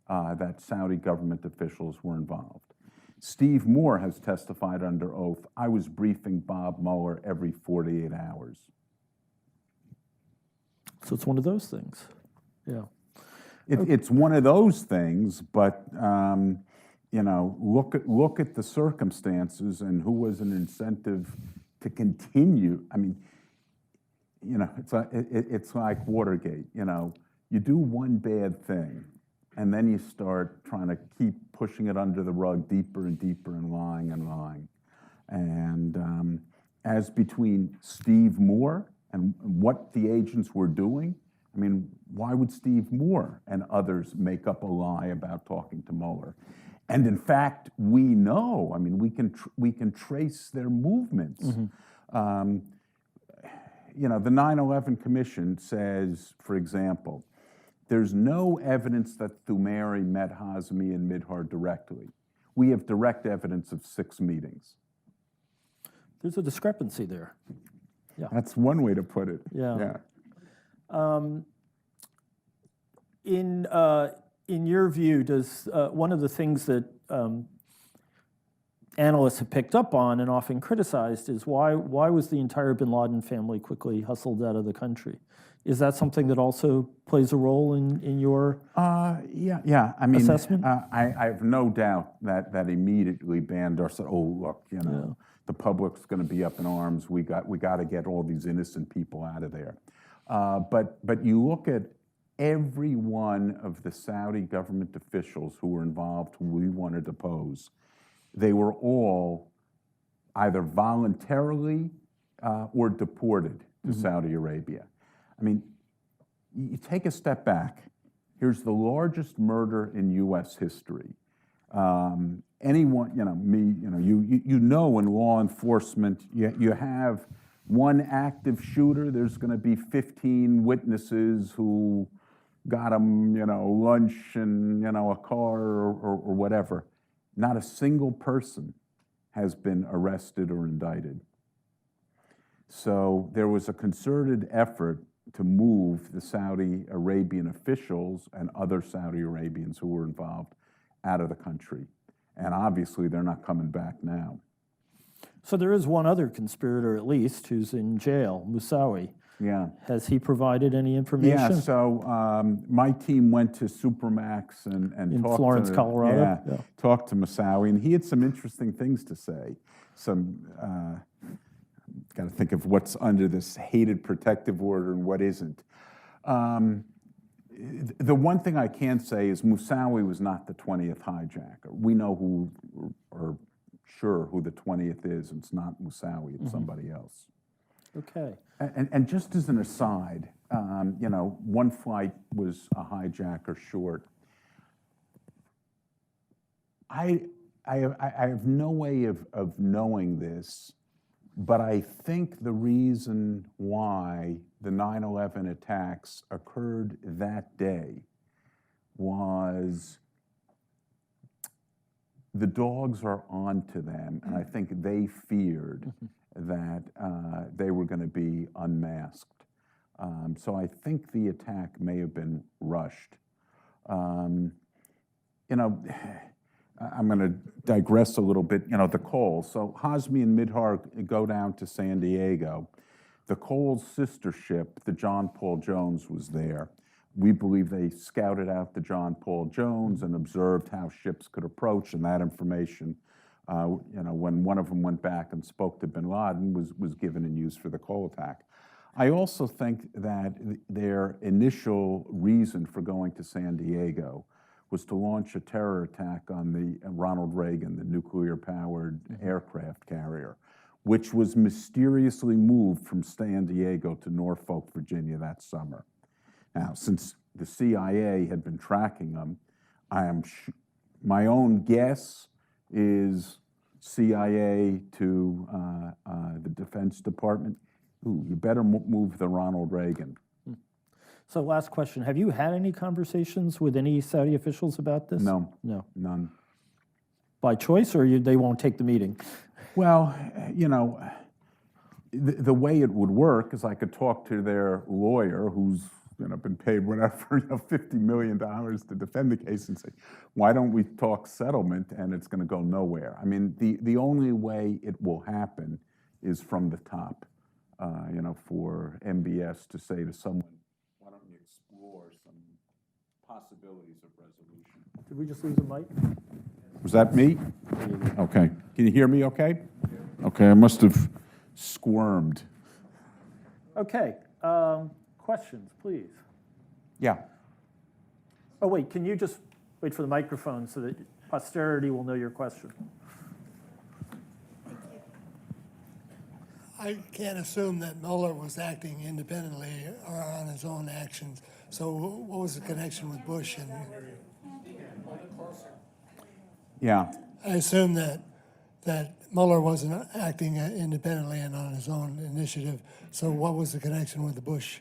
that Saudi government officials were involved. Steve Moore has testified under oath, I was briefing Bob Mueller every 48 hours.
So it's one of those things, yeah.
It's one of those things, but look at the circumstances and who was an incentive to continue. I mean, it's like Watergate. You do one bad thing, and then you start trying to keep pushing it under the rug deeper and deeper and lying and lying. And as between Steve Moore and what the agents were doing, I mean, why would Steve Moore and others make up a lie about talking to Mueller? And in fact, we know. I mean, we can trace their movements. Mm-hmm. The 9/11 Commission says, for example, there's no evidence that Thumairy met Hazmi and Midhar directly. We have direct evidence of 6 meetings.
There's a discrepancy there. Yeah.
That's one way to put it.
Yeah. In your view, does one of the things that analysts have picked up on and often criticized is why was the entire bin Laden family quickly hustled out of the country? Is that something that also plays a role in your
Yeah. I mean,
assessment?
I have no doubt that immediately Bandar said, "Oh, look, the public's going to be up in arms. We got to get all these innocent people out of there." But you look at every one of the Saudi government officials who were involved, who we want to depose, they were all either voluntarily or deported to Saudi Arabia. I mean, you take a step back. Here's the largest murder in U.S. history. Anyone, you know, in law enforcement, you have one active shooter. There's going to be 15 witnesses who got him, lunch and a car or whatever. Not a single person has been arrested or indicted. So there was a concerted effort to move the Saudi Arabian officials and other Saudi Arabians who were involved out of the country. And obviously, they're not coming back now.
So there is one other conspirator, at least, who's in jail, Moussaoui.
Yeah.
Has he provided any information?
Yeah, so my team went to Supermax and
in
talked
Florence,
to,
Colorado?
talked to Moussaoui, and he had some interesting things to say. Got to think of what's under this hated protective order and what isn't. The one thing I can say is Moussaoui was not the 20th hijacker. We know who, or sure who the 20th is. It's not Moussaoui, it's somebody else.
Okay.
And just as an aside, one flight was a hijacker short. I have no way of knowing this, but I think the reason why the 9/11 attacks occurred that day was the dogs are onto them, and I think they feared that they were going to be unmasked. So I think the attack may have been rushed. I'm going to digress a little bit, the Coles. So Hazmi and Midhar go down to San Diego. The Coles sister ship, the John Paul Jones, was there. We believe they scouted out the John Paul Jones and observed how ships could approach, and that information, when one of them went back and spoke to bin Laden, was given and used for the Cole attack. I also think that their initial reason for going to San Diego was to launch a terror attack on the Ronald Reagan, the nuclear-powered aircraft carrier, which was mysteriously moved from San Diego to Norfolk, Virginia that summer. Now, since the CIA had been tracking them, my own guess is CIA to the Defense Department. Ooh, you better move the Ronald Reagan.
So last question, have you had any conversations with any Saudi officials about this?
No.
No.
None.
By choice, or they won't take the meeting?
Well, the way it would work is I could talk to their lawyer who's been paid whatever, $50 million to defend the case and say, why don't we talk settlement? And it's going to go nowhere. I mean, the only way it will happen is from the top, for MBS to say to someone, why don't you explore some possibilities of resolution?
Did we just lose a mic?
Was that me? Okay. Can you hear me okay? Okay, I must have squirmed.
Okay. Questions, please.
Yeah.
Oh, wait, can you just wait for the microphone so that posterity will know your question?
I can't assume that Mueller was acting independently or on his own actions. So what was the connection with Bush? And
Yeah.
I assume that Mueller wasn't acting independently and on his own initiative. So what was the connection with the Bush?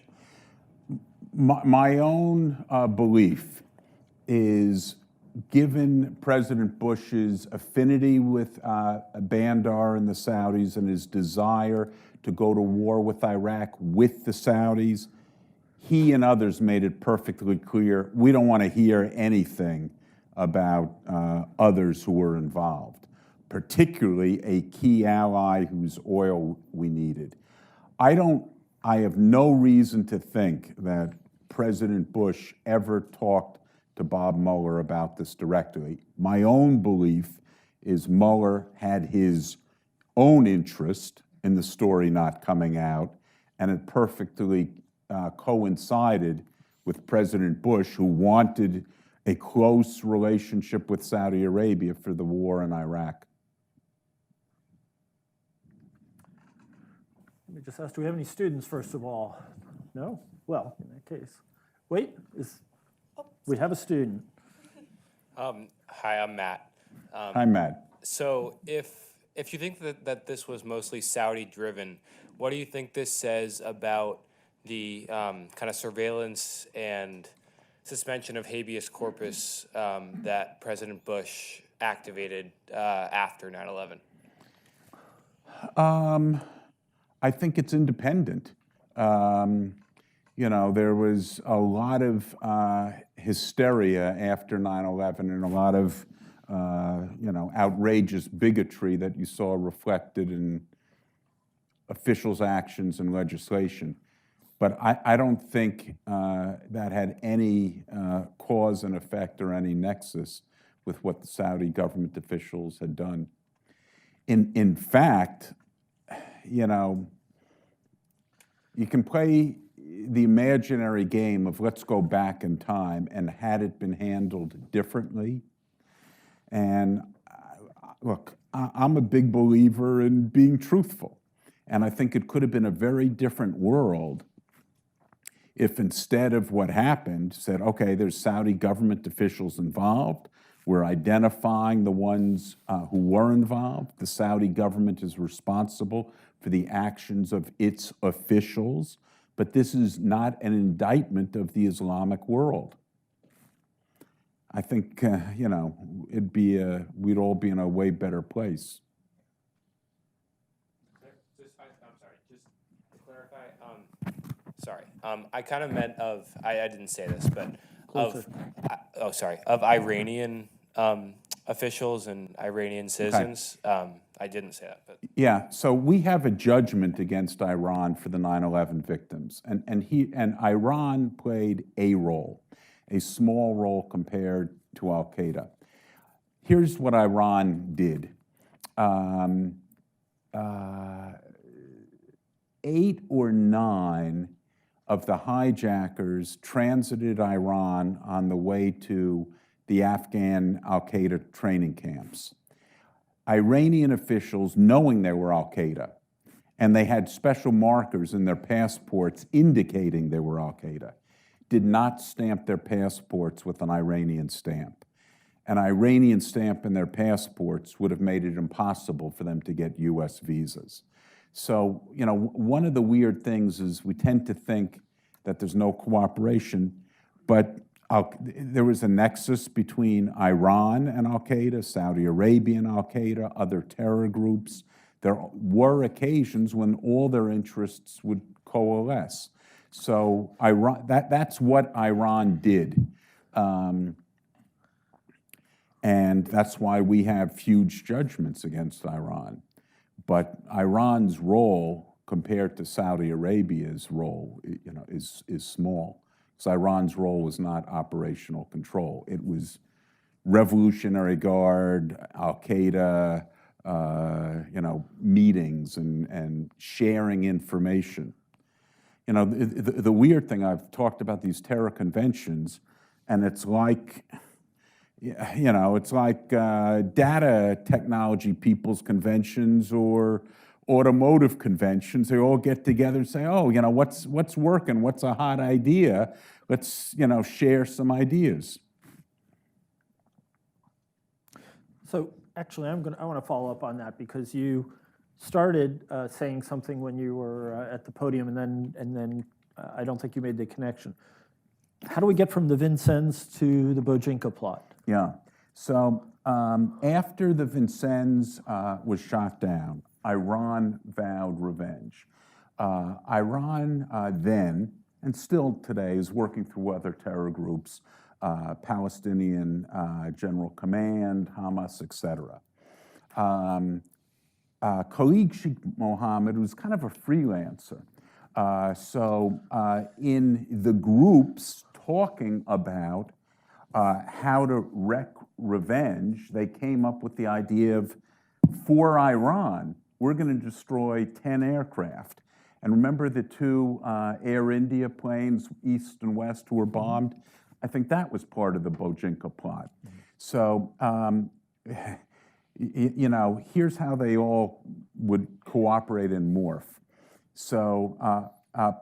My own belief is given President Bush's affinity with Bandar and the Saudis and his desire to go to war with Iraq with the Saudis, he and others made it perfectly clear, we don't want to hear anything about others who were involved, particularly a key ally whose oil we needed. I have no reason to think that President Bush ever talked to Bob Mueller about this directly. My own belief is Mueller had his own interest in the story not coming out, and it perfectly coincided with President Bush, who wanted a close relationship with Saudi Arabia for the war in Iraq.
Let me just ask, do we have any students, first of all? No? Well, in that case. Wait, we have a student.
Hi, I'm Matt.
Hi, Matt.
So if you think that this was mostly Saudi-driven, what do you think this says about the kind of surveillance and suspension of habeas corpus that President Bush activated after 9/11?
I think it's independent. There was a lot of hysteria after 9/11 and a lot of, outrageous bigotry that you saw reflected in officials' actions and legislation. But I don't think that had any cause and effect or any nexus with what the Saudi government officials had done. In fact, you can play the imaginary game of let's go back in time and had it been handled differently. And look, I'm a big believer in being truthful. And I think it could have been a very different world if instead of what happened, said, okay, there's Saudi government officials involved. We're identifying the ones who were involved. The Saudi government is responsible for the actions of its officials, but this is not an indictment of the Islamic world. I think, we'd all be in a way better place.
Just to clarify, I kind of meant I didn't say this, but of Iranian officials and Iranian citizens. Okay. I didn't say that, but
yeah. So we have a judgment against Iran for the 9/11 victims, and Iran played a role, a small role compared to Al Qaeda. Here's what Iran did. 8 or 9 of the hijackers transited Iran on the way to the Afghan Al Qaeda training camps. Iranian officials, knowing they were Al Qaeda, and they had special markers in their passports indicating they were Al Qaeda, did not stamp their passports with an Iranian stamp. An Iranian stamp in their passports would have made it impossible for them to get US visas. So, one of the weird things is we tend to think that there's no cooperation, but there was a nexus between Iran and Al Qaeda, Saudi Arabia and Al Qaeda, other terror groups. There were occasions when all their interests would coalesce. So that's what Iran did. And that's why we have huge judgments against Iran. But Iran's role compared to Saudi Arabia's role, is small. So Iran's role was not operational control. It was Revolutionary Guard, Al Qaeda, meetings and sharing information. The weird thing, I've talked about these terror conventions, and it's like, data technology people's conventions or automotive conventions. They all get together and say, oh, what's working? What's a hot idea? Let's, share some ideas.
So actually, I want to follow up on that because you started saying something when you were at the podium, and then I don't think you made the connection. How do we get from the Vincennes to the Bojinka plot?
Yeah. So after the Vincennes was shot down, Iran vowed revenge. Iran then, and still today, is working through other terror groups, Palestinian General Command, Hamas, etc. Khalid Sheikh Mohammed was kind of a freelancer. So in the groups talking about how to wreak revenge, they came up with the idea of, for Iran, we're going to destroy 10 aircraft. And remember the two Air India planes, East and West, who were bombed? I think that was part of the Bojinka plot. So, you know, here's how they all would cooperate and morph. So,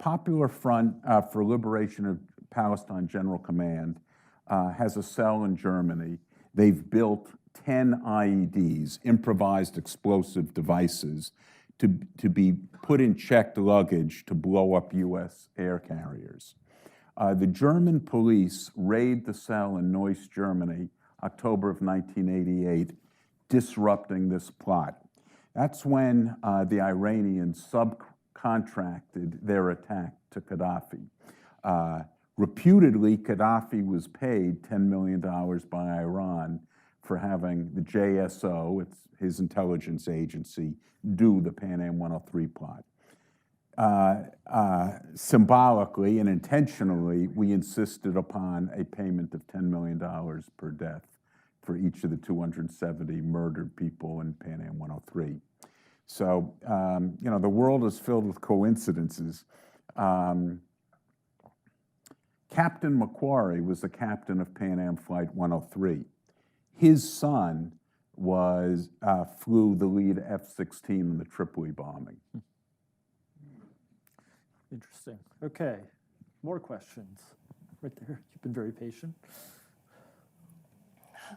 Popular Front for Liberation of Palestine General Command has a cell in Germany. They've built 10 IEDs, improvised explosive devices, to be put in checked luggage to blow up U.S. air carriers. The German police raid the cell in Neuss, Germany, October of 1988, disrupting this plot. That's when the Iranians subcontracted their attack to Gaddafi. Reputedly, Gaddafi was paid $10 million by Iran for having the JSO, it's his intelligence agency, do the Pan Am 103 plot. Symbolically and intentionally, we insisted upon a payment of $10 million per death for each of the 270 murdered people in Pan Am 103. So, you know, the world is filled with coincidences. Captain Macquarie was the captain of Pan Am Flight 103. His son flew the lead F-16 in the Tripoli bombing.
Interesting. Okay, more questions. Right there, you've been very patient.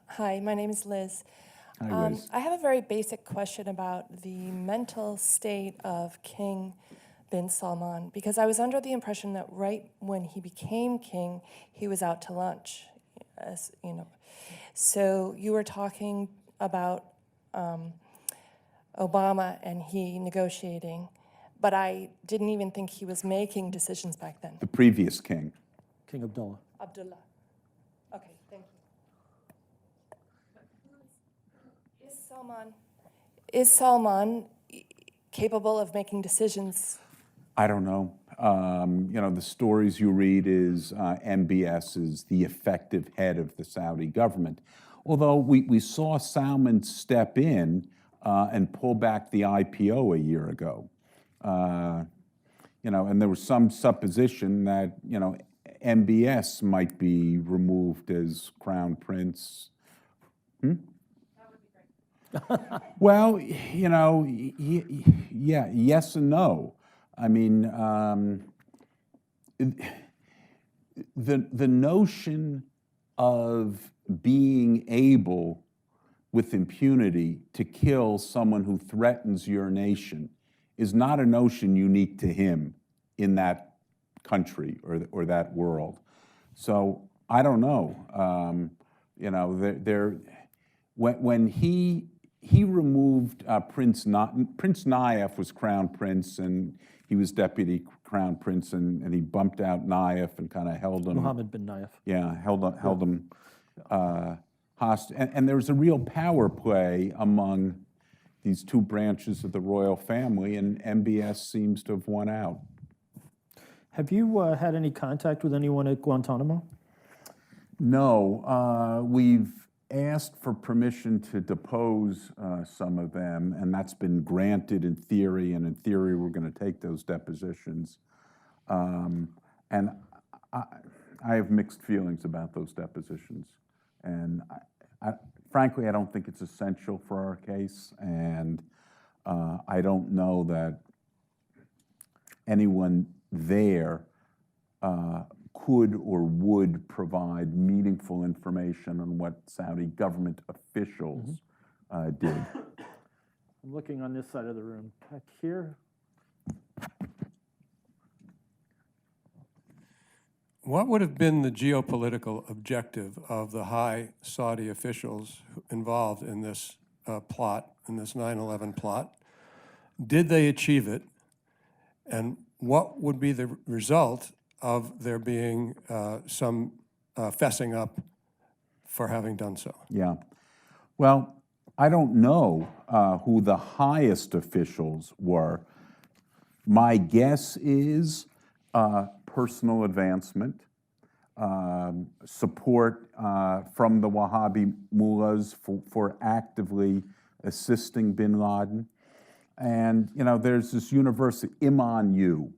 Hi, my name is Liz.
Hi, Liz.
I have a very basic question about the mental state of King bin Salman, because I was under the impression that right when he became king, he was out to lunch, as you know. So you were talking about Obama and he negotiating, but I didn't even think he was making decisions back then.
The previous king.
King Abdullah.
Abdullah. Okay, thank you. Is Salman capable of making decisions?
I don't know. You know, the stories you read is MBS is the effective head of the Saudi government. Although we saw Salman step in and pull back the IPO a year ago. You know, and there was some supposition that, you know, MBS might be removed as crown prince. That would be great. Well, you know, yeah, yes and no. I mean, the notion of being able, with impunity, to kill someone who threatens your nation is not a notion unique to him in that country or that world. So I don't know. You know, when he removed Prince Nayef was crown prince, and he was deputy crown prince, and he bumped out Nayef and kind of held him.
Mohammed bin Nayef.
Yeah, held him hostage. And there was a real power play among these two branches of the royal family, and MBS seems to have won out.
Have you had any contact with anyone at Guantanamo?
No, we've asked for permission to depose some of them, and that's been granted in theory, and in theory we're going to take those depositions. And I have mixed feelings about those depositions. And frankly, I don't think it's essential for our case, and I don't know that anyone there could or would provide meaningful information on what Saudi government officials did.
I'm looking on this side of the room. Back here.
What would have been the geopolitical objective of the high Saudi officials involved in this plot, in this 9/11 plot? Did they achieve it? And what would be the result of there being some fessing up for having done so?
Yeah. Well, I don't know who the highest officials were. My guess is personal advancement, support from the Wahhabi mullahs for actively assisting bin Laden. And, you know, there's this university, Iman U,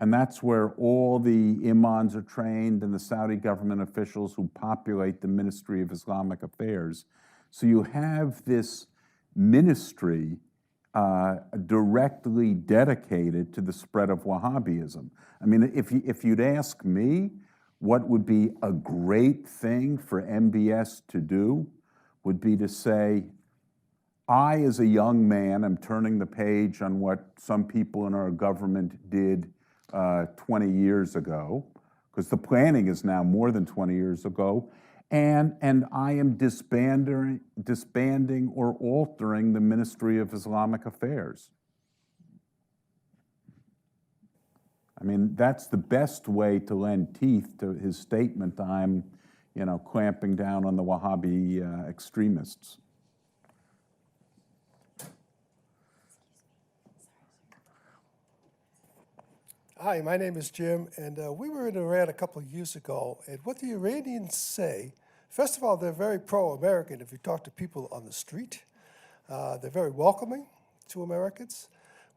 and that's where all the imams are trained and the Saudi government officials who populate the Ministry of Islamic Affairs. So you have this ministry directly dedicated to the spread of Wahhabism. I mean, if you'd ask me what would be a great thing for MBS to do, would be to say, I, as a young man, am turning the page on what some people in our government did 20 years ago, because the planning is now more than 20 years ago, and I am disbanding or altering the Ministry of Islamic Affairs. I mean, that's the best way to lend teeth to his statement, I'm, you know, clamping down on the Wahhabi extremists.
Hi, my name is Jim, and we were in Iran a couple of years ago, and what the Iranians say, first of all, they're very pro-American if you talk to people on the street. They're very welcoming to Americans.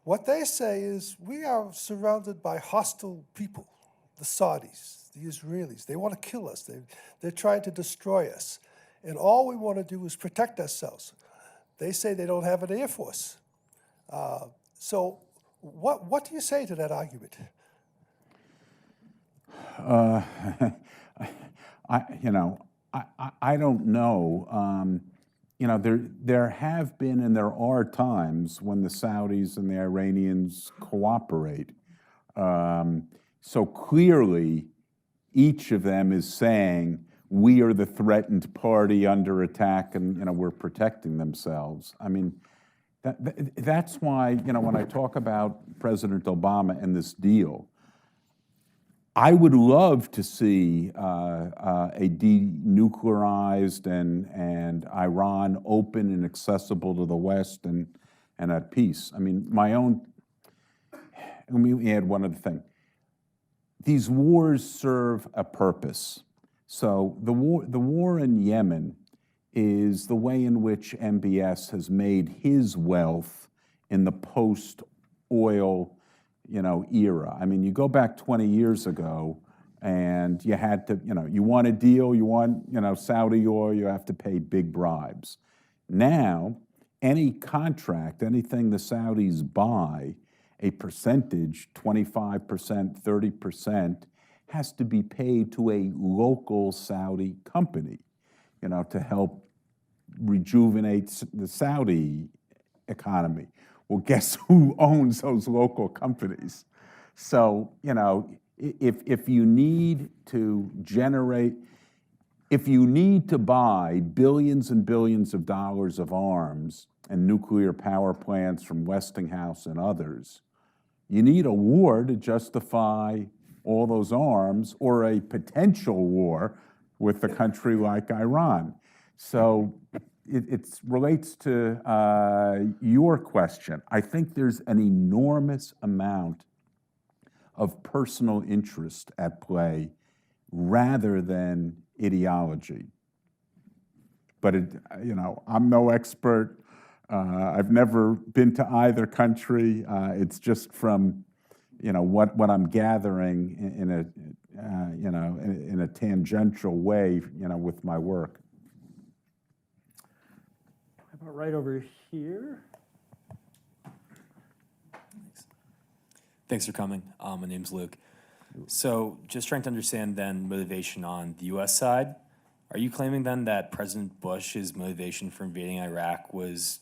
What they say is, we are surrounded by hostile people, the Saudis, the Israelis. They want to kill us. They're trying to destroy us. And all we want to do is protect ourselves. They say they don't have an air force. So what do you say to that argument?
I don't know. You know, there have been and there are times when the Saudis and the Iranians cooperate. So clearly, each of them is saying, we are the threatened party under attack, and, you know, we're protecting themselves. I mean, that's why, you know, when I talk about President Obama and this deal, I would love to see a denuclearized and Iran open and accessible to the West and at peace. I mean, let me add one other thing. These wars serve a purpose. So the war in Yemen is the way in which MBS has made his wealth in the post-oil, you know, era. I mean, you go back 20 years ago, and you had to, you know, you want a deal, you want, you know, Saudi oil, you have to pay big bribes. Now, any contract, anything the Saudis buy, a percentage, 25%, 30%, has to be paid to a local Saudi company, you know, to help rejuvenate the Saudi economy. Well, guess who owns those local companies? So, you know, if you need to generate, if you need to buy billions and billions of dollars of arms and nuclear power plants from Westinghouse and others, you need a war to justify all those arms, or a potential war with a country like Iran. So it relates to your question. I think there's an enormous amount of personal interest at play rather than ideology. But you know, I'm no expert. I've never been to either country. It's just from, you know, what I'm gathering in a tangential way, you know, with my work.
How about right over here?
Thanks for coming. My name's Luke. So just trying to understand then motivation on the U.S. side. Are you claiming then that President Bush's motivation for invading Iraq was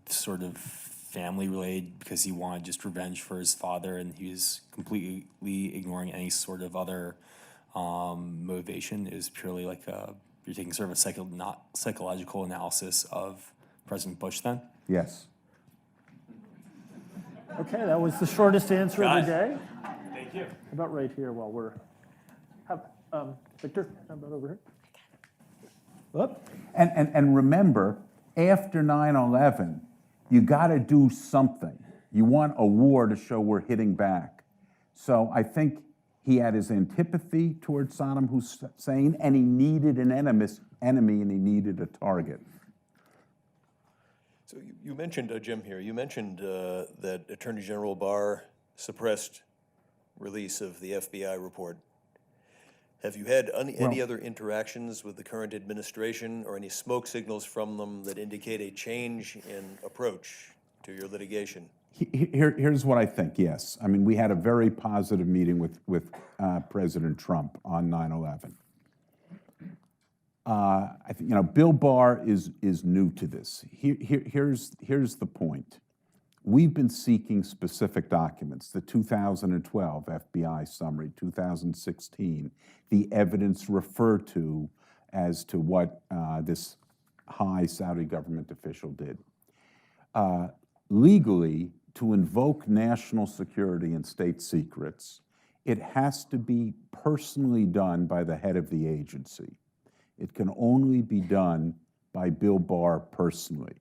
sort of family related because he wanted just revenge for his father and he was completely ignoring any sort of other motivation is purely like you're taking sort of a not psychological analysis of President Bush then?
Yes.
Okay, that was the shortest answer of the day.
Thank you.
How about right here while we're, Victor, how about over here? Whoop.
And remember, after 9/11, you got to do something. You want a war to show we're hitting back. So I think he had his antipathy towards Saddam Hussein, and he needed an enemy, and he needed a target.
So you mentioned, Jim here, you mentioned that Attorney General Barr suppressed release of the FBI report. Have you had any other interactions with the current administration or any smoke signals from them that indicate a change in approach to your litigation?
Here's what I think, yes. I mean, we had a very positive meeting with President Trump on 9/11. I think, Bill Barr is new to this. Here's the point. We've been seeking specific documents, the 2012 FBI summary, 2016, the evidence referred to as to what this high Saudi government official did. Legally, to invoke national security and state secrets, it has to be personally done by the head of the agency. It can only be done by Bill Barr personally.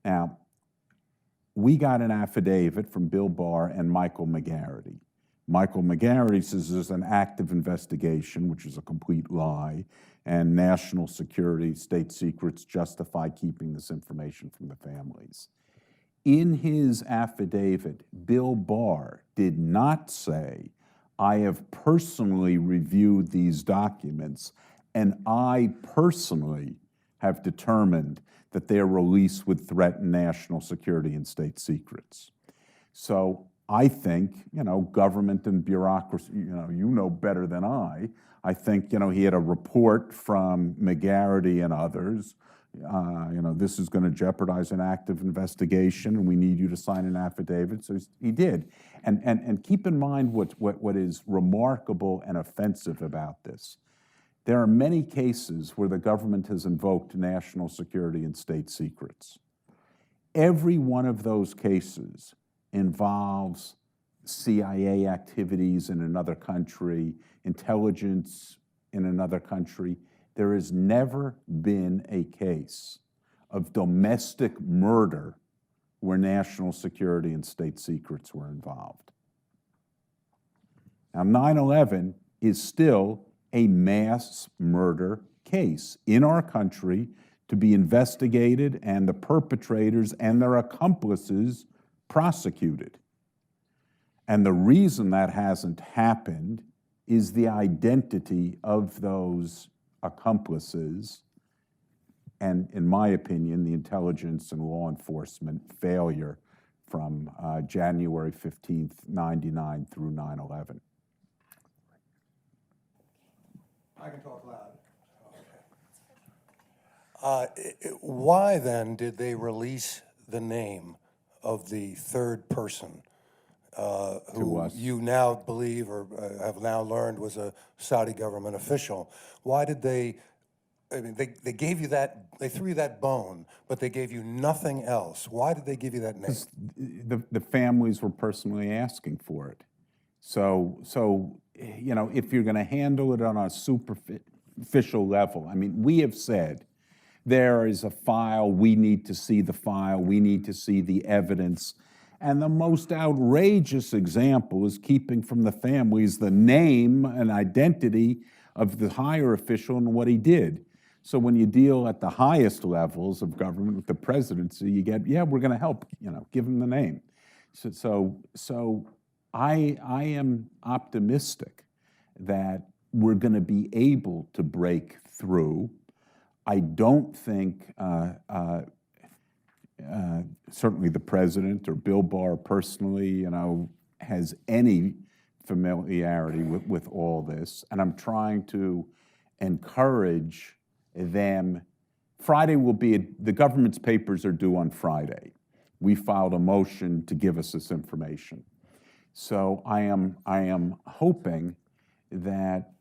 Now, we got an affidavit from Bill Barr and Michael McGarity. Michael McGarity says there's an active investigation, which is a complete lie, and national security, state secrets justify keeping this information from the families. In his affidavit, Bill Barr did not say, I have personally reviewed these documents and I personally have determined that their release would threaten national security and state secrets. So I think, government and bureaucracy, you know better than I think, he had a report from McGarity and others, this is going to jeopardize an active investigation and we need you to sign an affidavit. So he did. And keep in mind what is remarkable and offensive about this. There are many cases where the government has invoked national security and state secrets. Every one of those cases involves CIA activities in another country, intelligence in another country. There has never been a case of domestic murder where national security and state secrets were involved. Now, 9/11 is still a mass murder case in our country to be investigated and the perpetrators and their accomplices prosecuted. And the reason that hasn't happened is the identity of those accomplices and, in my opinion, the intelligence and law enforcement failure from January 15th, 99 through 9/11.
I can talk loud. Why then did they release the name of the third person who
us.
you now believe or have now learned was a Saudi government official? Why did they? I mean, they gave you that. They threw you that bone, but they gave you nothing else. Why did they give you that name?
The families were personally asking for it. So if you're going to handle it on a superficial level, I mean, we have said there is a file, we need to see the file, we need to see the evidence. And the most outrageous example is keeping from the families the name and identity of the higher official and what he did. So when you deal at the highest levels of government with the presidency, you get, we're going to help, give him the name. So I am optimistic that we're going to be able to break through. I don't think certainly the president or Bill Barr personally, has any familiarity with all this. And I'm trying to encourage them. Friday will be, the government's papers are due on Friday. We filed a motion to give us this information. So I am hoping that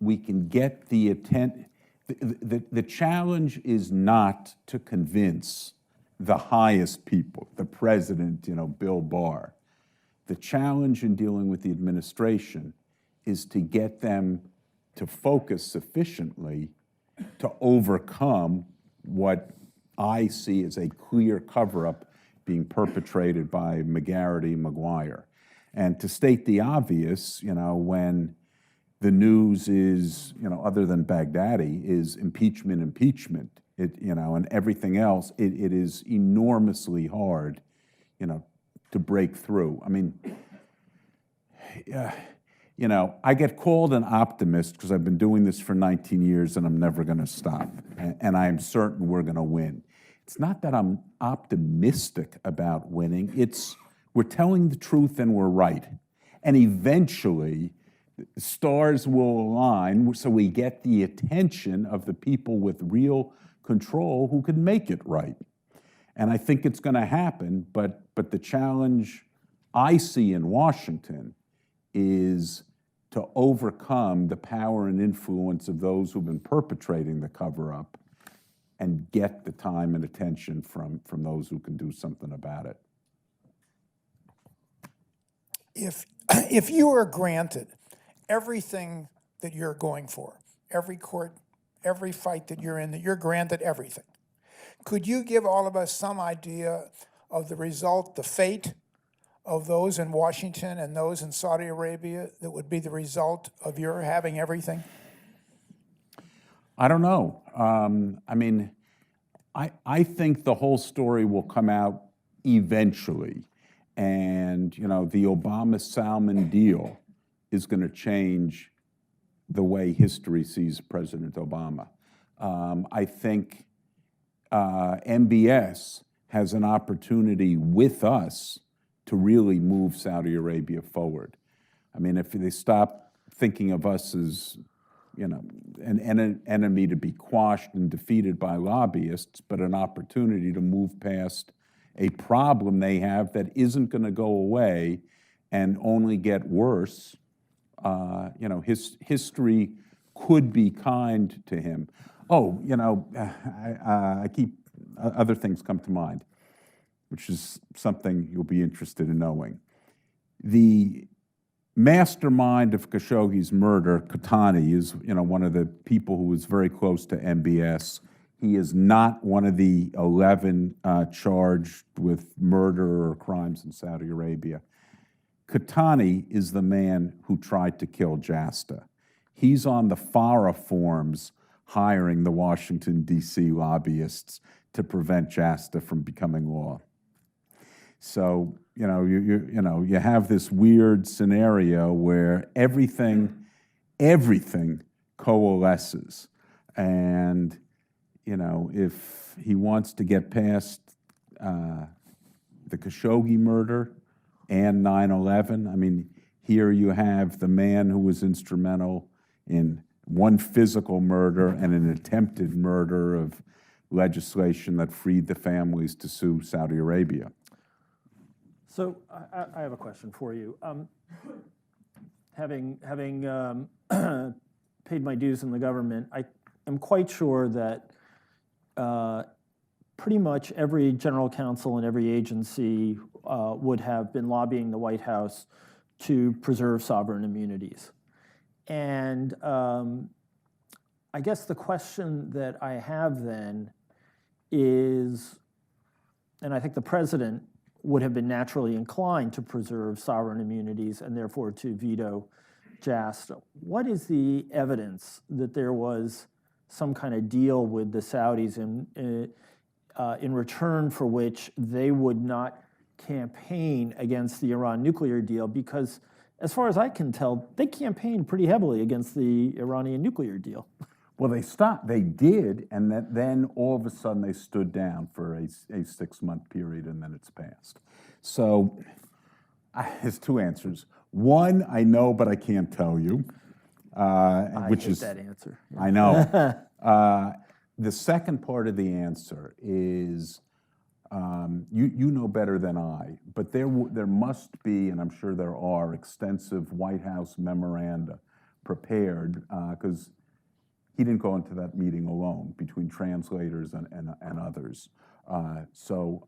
we can get the attention. The challenge is not to convince the highest people, the president, Bill Barr. The challenge in dealing with the administration is to get them to focus sufficiently to overcome what I see as a clear cover-up being perpetrated by McGarity and McGuire. And to state the obvious, when the news is, other than Baghdadi, is impeachment, and everything else, it is enormously hard, to break through. I mean, I get called an optimist because I've been doing this for 19 years and I'm never going to stop. And I am certain we're going to win. It's not that I'm optimistic about winning. It's we're telling the truth and we're right. And eventually, stars will align so we get the attention of the people with real control who can make it right. And I think it's going to happen, but the challenge I see in Washington is to overcome the power and influence of those who've been perpetrating the cover-up and get the time and attention from those who can do something about it.
If you were granted everything that you're going for, every court, every fight that you're in, that you're granted everything, could you give all of us some idea of the result, the fate of those in Washington and those in Saudi Arabia that would be the result of your having everything?
I don't know. I mean, I think the whole story will come out eventually. And, the Obama-Salman deal is going to change the way history sees President Obama. I think MBS has an opportunity with us to really move Saudi Arabia forward. I mean, if they stop thinking of us as, an enemy to be quashed and defeated by lobbyists, but an opportunity to move past a problem they have that isn't going to go away and only get worse. History could be kind to him. Oh, I keep other things come to mind, which is something you'll be interested in knowing. The mastermind of Khashoggi's murder, Qahtani, is one of the people who was very close to MBS. He is not one of the 11 charged with murder or crimes in Saudi Arabia. Qahtani is the man who tried to kill Jasta. He's on the FARA forms hiring the Washington, D.C. lobbyists to prevent Jasta from becoming law. So, you have this weird scenario where everything coalesces. And, if he wants to get past the Khashoggi murder and 9/11, I mean, here you have the man who was instrumental in one physical murder and an attempted murder of legislation that freed the families to sue Saudi Arabia.
So I have a question for you. Having paid my dues in the government, I am quite sure that pretty much every general counsel in every agency would have been lobbying the White House to preserve sovereign immunities. And I guess the question that I have then is, and I think the president would have been naturally inclined to preserve sovereign immunities and therefore to veto Jasta. What is the evidence that there was some kind of deal with the Saudis in return for which they would not campaign against the Iran nuclear deal? Because as far as I can tell, they campaigned pretty heavily against the Iranian nuclear deal.
Well, they did, and then all of a sudden they stood down for a 6-month period, and then it's passed. So there's two answers. One, I know, but I can't tell you.
I hate that answer.
I know. The second part of the answer is, you know better than I, but there must be, and I'm sure there are, extensive White House memoranda prepared, because he didn't go into that meeting alone, between translators and others. So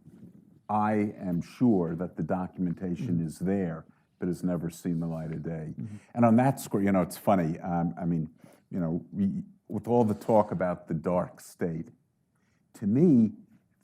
I am sure that the documentation is there, but has never seen the light of day. And on that score, it's funny. I mean, with all the talk about the dark state, to me,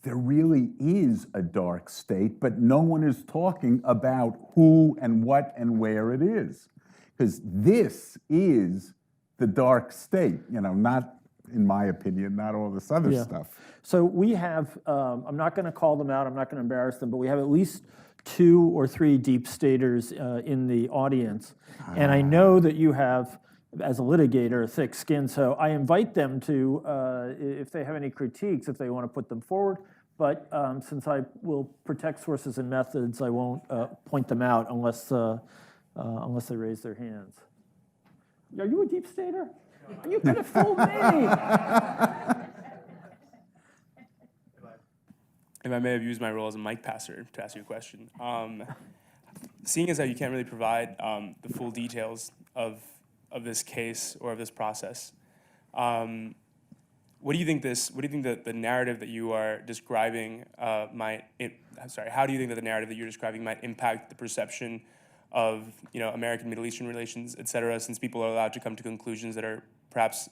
there really is a dark state, but no one is talking about who and what and where it is. Because this is the dark state, not, in my opinion, not all this other stuff.
So we have, I'm not going to call them out, I'm not going to embarrass them, but we have at least 2 or 3 deep staters in the audience. And I know that you have, as a litigator, thick skin, so I invite them to, if they have any critiques, if they want to put them forward. But since I will protect sources and methods, I won't point them out unless they raise their hands. Are you a deep stater? You could have fooled me.
If I may have used my role as a mic passer to ask you a question. Seeing as how you can't really provide the full details of this case or of this process, what do you think that the narrative that you are describing how do you think that the narrative that you're describing might impact the perception of American Middle Eastern relations, et cetera, since people are allowed to come to conclusions that are perhaps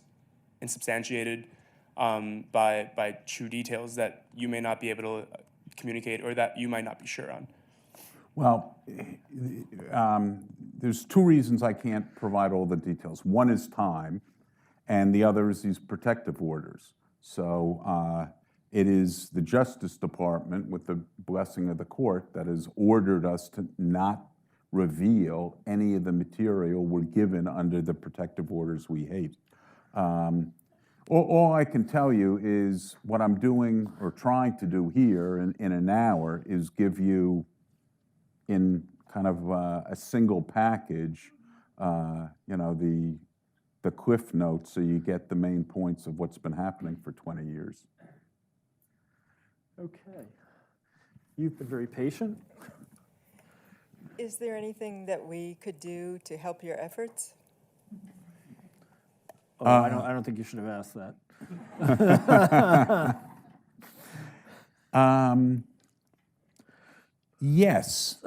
insubstantiated by true details that you may not be able to communicate or that you might not be sure on?
Well, there's 2 reasons I can't provide all the details. One is time, and the other is these protective orders. So it is the Justice Department, with the blessing of the court, that has ordered us to not reveal any of the material we're given under the protective orders we hate. All I can tell you is what I'm doing or trying to do here in an hour is give you, in kind of a single package, the cliff notes, so you get the main points of what's been happening for 20 years.
Okay. You've been very patient.
Is there anything that we could do to help your efforts?
Oh, I don't think you should have asked that.
Yes.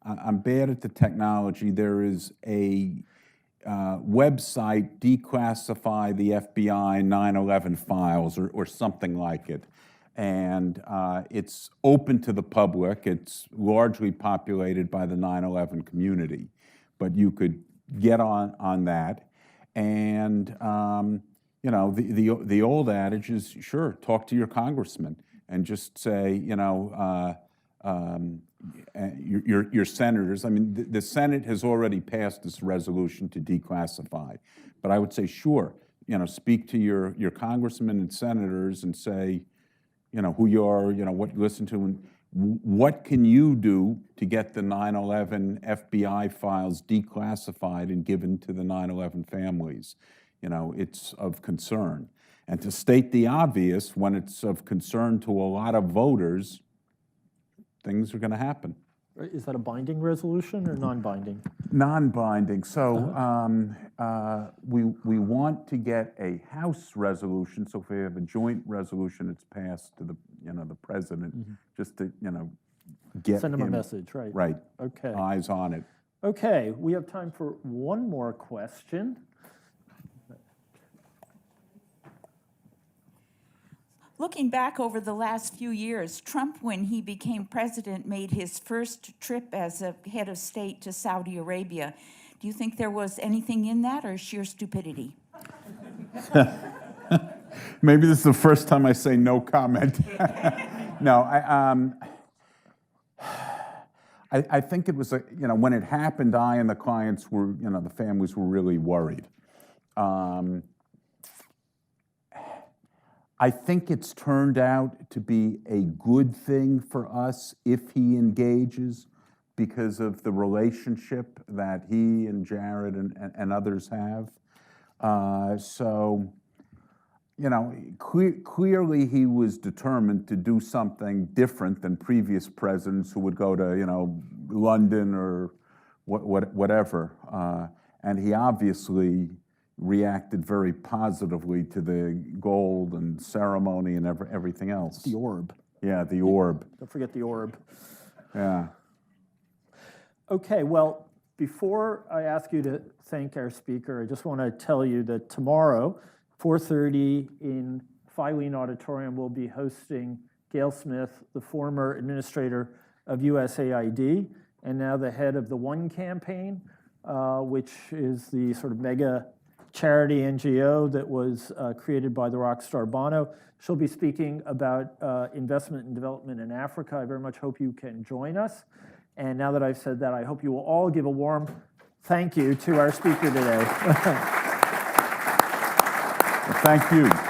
I'm bad at the technology. There is a website, Declassify the FBI 9/11 Files, or something like it. And it's open to the public. It's largely populated by the 9/11 community. But you could get on that. And, the old adage is, sure, talk to your congressman and just say, your senators. I mean, the Senate has already passed this resolution to declassify. But I would say, sure, speak to your congressmen and senators and say, who you are, what you listen to, and what can you do to get the 9/11 FBI files declassified and given to the 9/11 families? It's of concern. And to state the obvious, when it's of concern to a lot of voters, things are going to happen.
Is that a binding resolution or non-binding?
Non-binding. So we want to get a House resolution. So if we have a joint resolution, it's passed to the president, just to get
Send him a message, right?
Right.
Okay.
Eyes on it.
Okay. We have time for one more question.
Looking back over the last few years, Trump, when he became president, made his first trip as a head of state to Saudi Arabia. Do you think there was anything in that, or sheer stupidity?
Maybe this is the first time I say no comment. No, I think it was, when it happened, I and the clients were, the families were really worried. I think it's turned out to be a good thing for us if he engages, because of the relationship that he and Jared and others have. So, clearly he was determined to do something different than previous presidents who would go to, London or whatever. And he obviously reacted very positively to the gold and ceremony and everything else.
The orb.
Yeah, the orb.
Don't forget the orb.
Yeah.
Okay, well, before I ask you to thank our speaker, I just want to tell you that tomorrow, 4:30 in Filene Auditorium, we'll be hosting Gail Smith, the former administrator of USAID and now the head of the One Campaign, which is the sort of mega charity NGO that was created by the rock star Bono. She'll be speaking about investment and development in Africa. I very much hope you can join us. And now that I've said that, I hope you will all give a warm thank you to our speaker today.
Thank you.